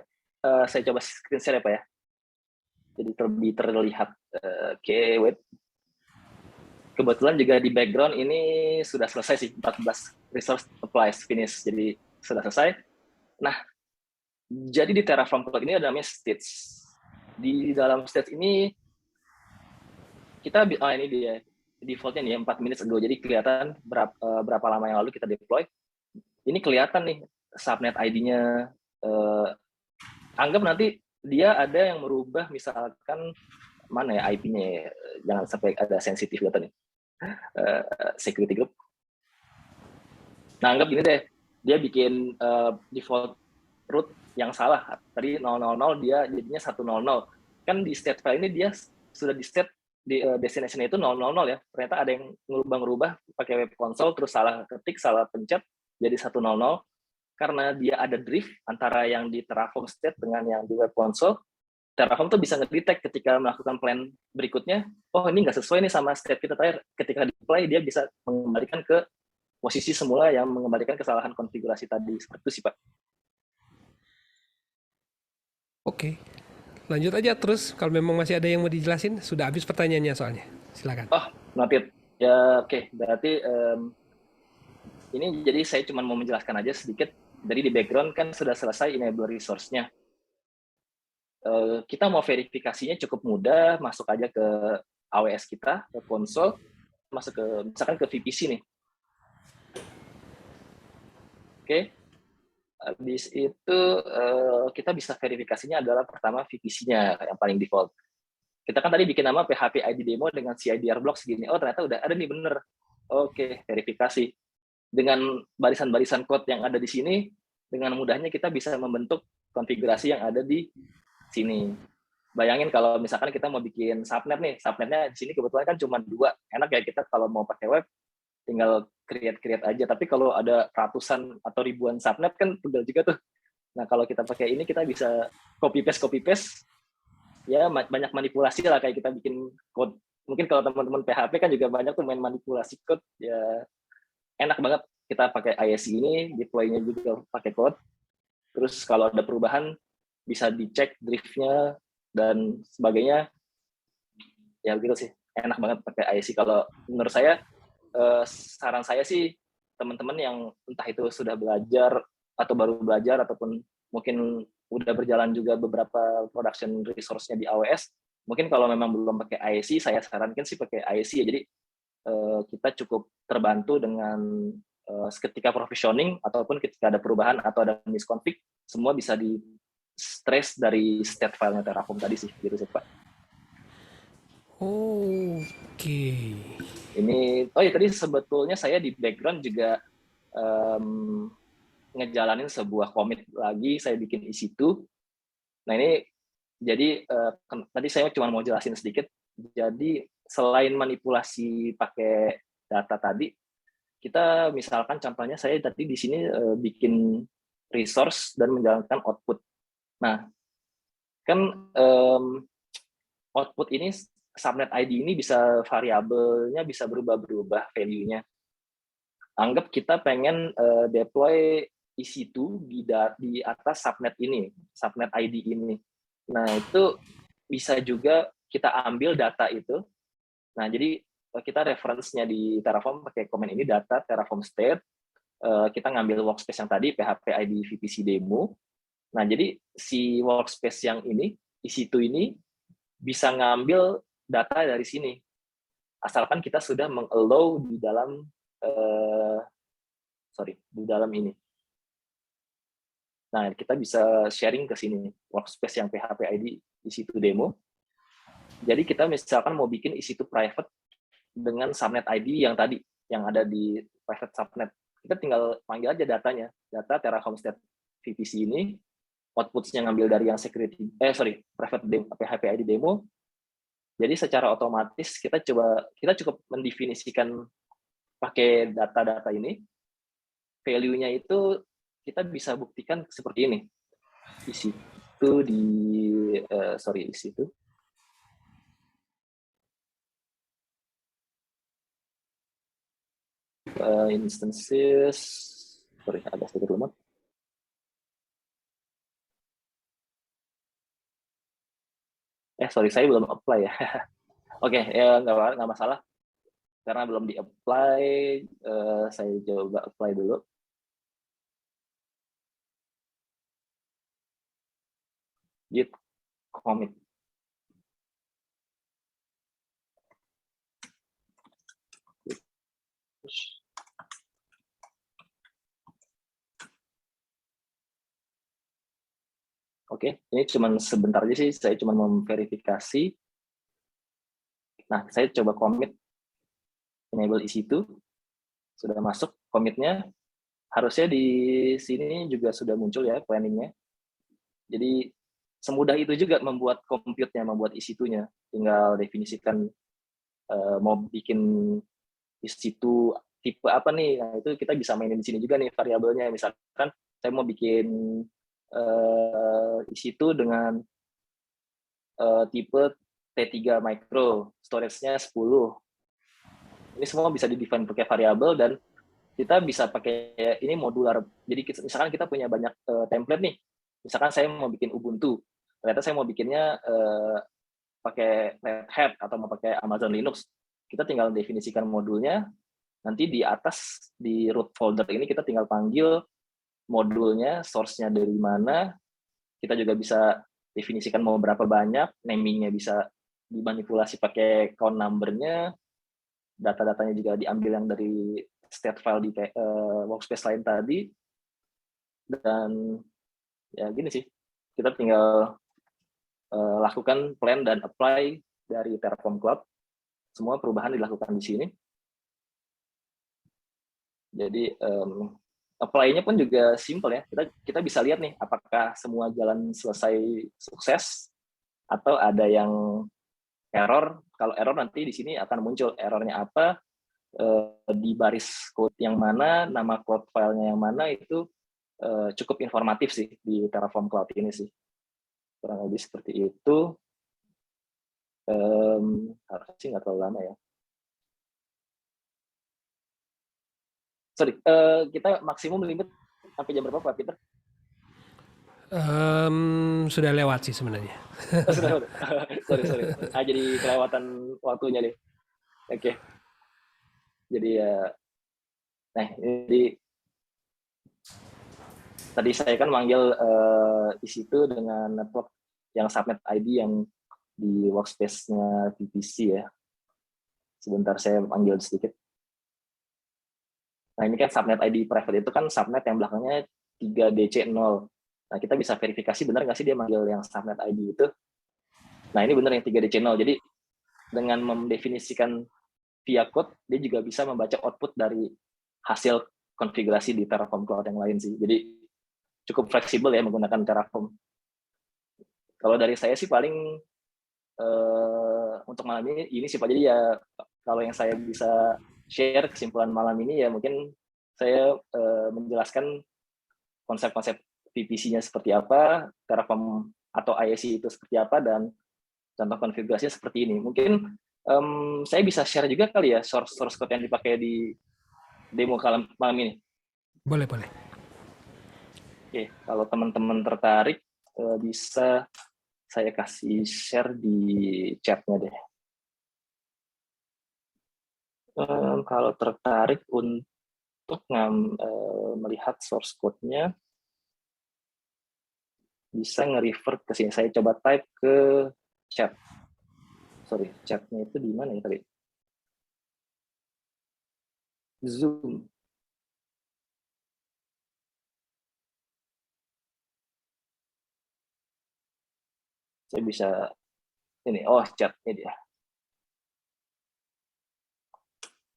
saya coba screen share ya Pak ya, jadi lebih terlihat. Oke, wait. Kebetulan juga di background ini sudah selesai sih, 14 resource applies finish, jadi sudah selesai. Nah, jadi di Terraform Cloud ini ada namanya stage. Di dalam stage ini kita, ini dia defaultnya nih 4 minutes ago, jadi kelihatan berapa lama yang lalu kita deploy. Ini kelihatan nih subnet ID-nya. Anggap nanti dia ada yang merubah, misalkan mana ya IP-nya ya, jangan sampai ada sensitif data nih, security group. Nah, anggap gini deh, dia bikin default root yang salah. Tadi 000, dia jadinya 100. Kan di state file ini dia sudah di state di destination itu 000 ya. Ternyata ada yang ngerubah pakai web console, terus salah ketik, salah pencet, jadi 100. Karena dia ada drift antara yang di Terraform state dengan yang di web console, Terraform tuh bisa ngedetect ketika melakukan plan berikutnya, ini nggak sesuai nih sama state kita terakhir. Ketika di-play, dia bisa mengembalikan ke posisi semula yang mengembalikan kesalahan konfigurasi tadi. Seperti itu sih, Pak. Oke, lanjut aja terus. Kalau memang masih ada yang mau dijelasin, sudah habis pertanyaannya soalnya. Silakan. Noted. Ya, oke. Berarti ini jadi saya cuma mau menjelaskan aja sedikit. Jadi di background kan sudah selesai enable resource-nya. Kita mau verifikasinya cukup mudah, masuk aja ke AWS kita, ke konsol, masuk ke misalkan ke VPC nih. Oke. Habis itu kita bisa verifikasinya adalah pertama VPC-nya yang paling default. Kita kan tadi bikin nama PHP ID demo dengan CIDR block segini. Oh, ternyata udah ada nih, bener. Oke, verifikasi. Dengan barisan-barisan code yang ada di sini, dengan mudahnya kita bisa membentuk konfigurasi yang ada di sini. Bayangin kalau misalkan kita mau bikin subnet nih, subnetnya di sini kebetulan kan cuma 2. Enak ya kita kalau mau pakai web, tinggal create aja. Tapi kalau ada ratusan atau ribuan subnet kan tebal juga tuh. Nah, kalau kita pakai ini, kita bisa copy paste, ya banyak manipulasi lah, kayak kita bikin code. Mungkin kalau teman-teman PHP kan juga banyak tuh main manipulasi code, ya enak banget kita pakai ISC ini, deploy-nya juga pakai code. Terus kalau ada perubahan, bisa dicek drift-nya dan sebagainya. Ya gitu sih, enak banget pakai ISC. Kalau menurut saya, saran saya sih, teman-teman yang entah itu sudah belajar atau baru belajar ataupun mungkin udah berjalan juga beberapa production resource-nya di AWS, mungkin kalau memang belum pakai ISC, saya sarankan sih pakai ISC ya. Jadi kita cukup terbantu dengan ketika provisioning ataupun ketika ada perubahan atau ada misconfig, semua bisa di trace dari state file-nya Terraform tadi sih, gitu sih Pak. Oke. Ini, oh ya tadi sebetulnya saya di background juga ngejalanin sebuah commit lagi, saya bikin EC2. Nah ini jadi tadi saya cuma mau jelasin sedikit. Jadi selain manipulasi pakai data tadi, kita misalkan contohnya saya tadi di sini bikin resource dan menjalankan output. Nah, kan output ini subnet ID ini bisa variabelnya bisa berubah-berubah value-nya. Anggap kita pengen deploy EC2 di atas subnet ini, subnet ID ini. Nah, itu bisa juga kita ambil data itu. Nah, jadi kita reference-nya di Terraform pakai command ini, data Terraform state. Kita ngambil workspace yang tadi, PHP ID VPC demo. Nah, jadi si workspace yang ini, EC2 ini, bisa ngambil data dari sini. Asalkan kita sudah meng-allow di dalam di dalam ini. Nah, kita bisa sharing ke sini, workspace yang PHP ID EC2 demo. Jadi kita misalkan mau bikin EC2 private dengan subnet ID yang tadi, yang ada di private subnet. Kita tinggal panggil aja datanya, data Terraform state VPC ini, outputs-nya ngambil dari yang security, private PHP ID demo. Jadi secara otomatis kita cukup mendefinisikan pakai data-data ini, value-nya itu kita bisa buktikan seperti ini. Isi itu di isi itu. Instances, agak sedikit lemot. Saya belum apply ya. Oke, ya nggak masalah. Karena belum di-apply, saya coba apply dulu. Git commit. Oke, ini cuma sebentar aja sih, saya cuma memverifikasi. Nah, saya coba commit enable EC2, sudah masuk commitnya. Harusnya di sini juga sudah muncul ya planning-nya. Jadi semudah itu juga membuat compute-nya, membuat EC2-nya. Tinggal definisikan mau bikin EC2 tipe apa nih. Nah, itu kita bisa mainin di sini juga nih variabelnya. Misalkan saya mau bikin EC2 dengan tipe T3 micro, storage-nya 10. Ini semua bisa di-define pakai variabel dan kita bisa pakai ini modular. Jadi misalkan kita punya banyak template nih. Misalkan saya mau bikin Ubuntu, ternyata saya mau bikinnya pakai Red Hat atau mau pakai Amazon Linux. Kita tinggal definisikan modulnya, nanti di atas di root folder ini kita tinggal panggil modulnya, source-nya dari mana. Kita juga bisa definisikan mau berapa banyak, naming-nya bisa dimanipulasi pakai count number-nya, data-datanya juga diambil yang dari state file di workspace lain tadi, dan ya gini sih, kita tinggal lakukan plan dan apply dari Terraform Cloud. Semua perubahan dilakukan di sini. Jadi apply-nya pun juga simple ya. Kita bisa lihat nih apakah semua jalan selesai sukses atau ada yang error. Kalau error nanti di sini akan muncul errornya apa, di baris code yang mana, nama code filenya yang mana, itu cukup informatif sih di Terraform Cloud ini sih. Kurang lebih seperti itu. Harusnya sih nggak terlalu lama ya. Sorry, kita maksimum limit sampai jam berapa Pak Peter? Sudah lewat sih sebenarnya. Sudah, sorry. Jadi kelewatan waktunya nih. Oke. Jadi jadi tadi saya kan manggil di situ dengan network yang subnet ID yang di workspace-nya VPC ya. Sebentar saya panggil sedikit. Nah, ini kan subnet ID private itu kan subnet yang belakangnya 3DC0. Nah, kita bisa verifikasi benar nggak sih dia manggil yang subnet ID itu. Nah, ini benar yang 3DC0. Jadi, dengan mendefinisikan via code, dia juga bisa membaca output dari hasil konfigurasi di Terraform Cloud yang lain sih. Jadi, cukup fleksibel ya menggunakan Terraform. Kalau dari saya sih paling untuk malam ini sih Pak. Jadi ya, kalau yang saya bisa share kesimpulan malam ini ya mungkin saya menjelaskan konsep-konsep VPC-nya seperti apa, Terraform atau IAC itu seperti apa, dan contoh konfigurasinya seperti ini. Mungkin saya bisa share juga kali ya source code yang dipakai di demo malam ini. Boleh. Oke, kalau teman-teman tertarik bisa saya kasih share di chat-nya deh. Kalau tertarik untuk melihat source code-nya, bisa nge-refer ke sini. Saya coba type ke chat. Sorry, chat-nya itu di mana ya tadi? Zoom. Saya bisa ini, chat ini dia.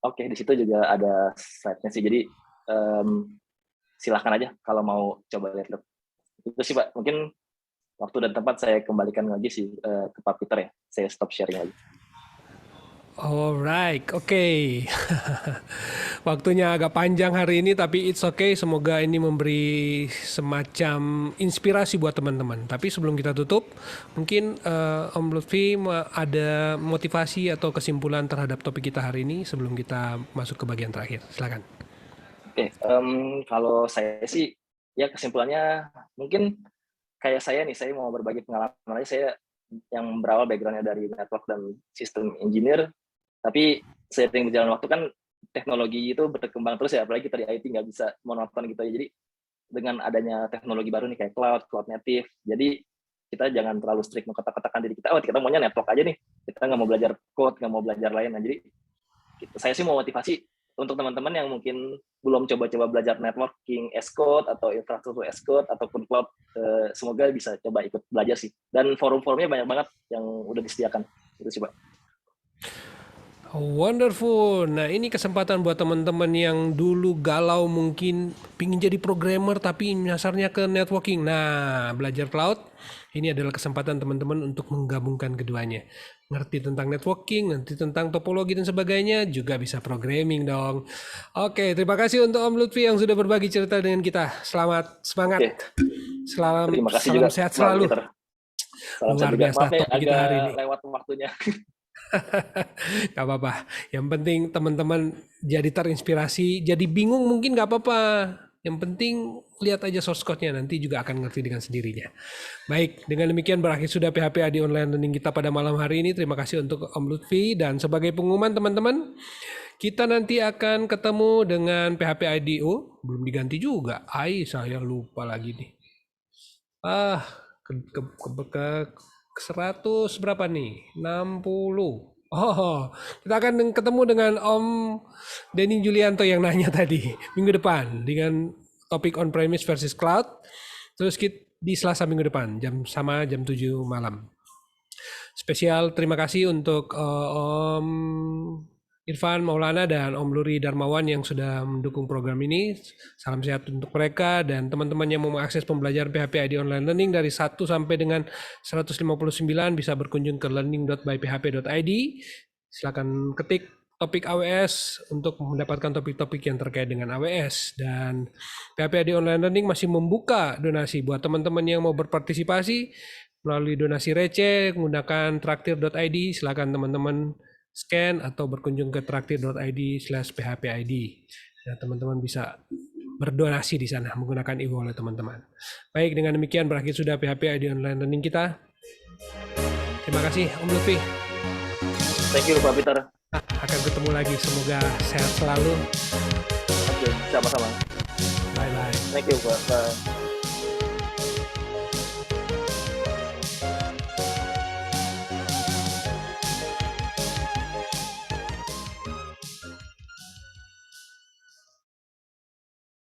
Oke, di situ juga ada slide-nya sih. Jadi silahkan aja kalau mau coba lihat. Itu sih Pak, mungkin waktu dan tempat saya kembalikan lagi sih ke Pak Peter ya. Saya stop sharing lagi. Alright, oke. Waktunya agak panjang hari ini, tapi it's okay. Semoga ini memberi semacam inspirasi buat teman-teman. Tapi sebelum kita tutup, mungkin Om Lutfi ada motivasi atau kesimpulan terhadap topik kita hari ini sebelum kita masuk ke bagian terakhir. Silakan. Oke, kalau saya sih, ya kesimpulannya mungkin kayak saya nih, saya mau berbagi pengalaman aja. Saya yang berawal background-nya dari network dan sistem engineer, tapi seiring berjalan waktu kan teknologi itu berkembang terus ya, apalagi kita di IT nggak bisa monoton gitu ya. Jadi dengan adanya teknologi baru nih kayak cloud native, jadi kita jangan terlalu strict mengkotak-kotakan diri kita, kita maunya network aja nih, kita nggak mau belajar code, nggak mau belajar lain. Nah, jadi saya sih mau motivasi untuk teman-teman yang mungkin belum coba-coba belajar networking as code atau infrastruktur as code ataupun cloud, semoga bisa coba ikut belajar sih. Dan forum-forumnya banyak banget yang udah disediakan. Itu sih Pak. Wonderful. Nah, ini kesempatan buat teman-teman yang dulu galau mungkin pingin jadi programmer tapi nyasarnya ke networking. Nah, belajar cloud ini adalah kesempatan teman-teman untuk menggabungkan keduanya. Ngerti tentang networking, ngerti tentang topologi dan sebagainya, juga bisa programming dong. Oke, terima kasih untuk Om Lutfi yang sudah berbagi cerita dengan kita. Selamat, semangat. Terima kasih salam juga, sehat selalu. Salam Luar juga. biasa Maaf ya, topik kita hari ini. lewat waktunya. Gak apa-apa. Yang penting teman-teman jadi terinspirasi, jadi bingung mungkin gak apa-apa. Yang penting lihat aja source code-nya, nanti juga akan ngerti dengan sendirinya. Baik, dengan demikian berakhir sudah PHP ID Online Learning kita pada malam hari ini. Terima kasih untuk Om Lutfi, dan sebagai pengumuman teman-teman, kita nanti akan ketemu dengan PHP IDO. Belum diganti juga. Saya lupa lagi nih. Ke 100 berapa nih? 60. Kita akan ketemu dengan Om Denny Julianto yang nanya tadi minggu depan dengan topik on-premise versus cloud. Terus di Selasa minggu depan jam 7 malam. Spesial terima kasih untuk Om Irfan Maulana dan Om Luri Darmawan yang sudah mendukung program ini. Salam sehat untuk mereka dan teman-teman yang mau mengakses pembelajaran PHP ID Online Learning dari 1 sampai dengan 159 bisa berkunjung ke learning.byphp.id. Silakan ketik topik AWS untuk mendapatkan topik-topik yang terkait dengan AWS. Dan PHP ID Online Learning masih membuka donasi buat teman-teman yang mau berpartisipasi melalui donasi receh menggunakan traktir.id. Silakan teman-teman scan atau berkunjung ke traktir.id/phpid. Ya, teman-teman bisa berdonasi di sana menggunakan e-wallet teman-teman. Baik, dengan demikian berakhir sudah PHP ID Online Learning kita. Terima kasih Om Lutfi. Thank you Pak Peter. Akan ketemu lagi, semoga sehat selalu. Oke, sama-sama. Bye-bye. Thank you Pak.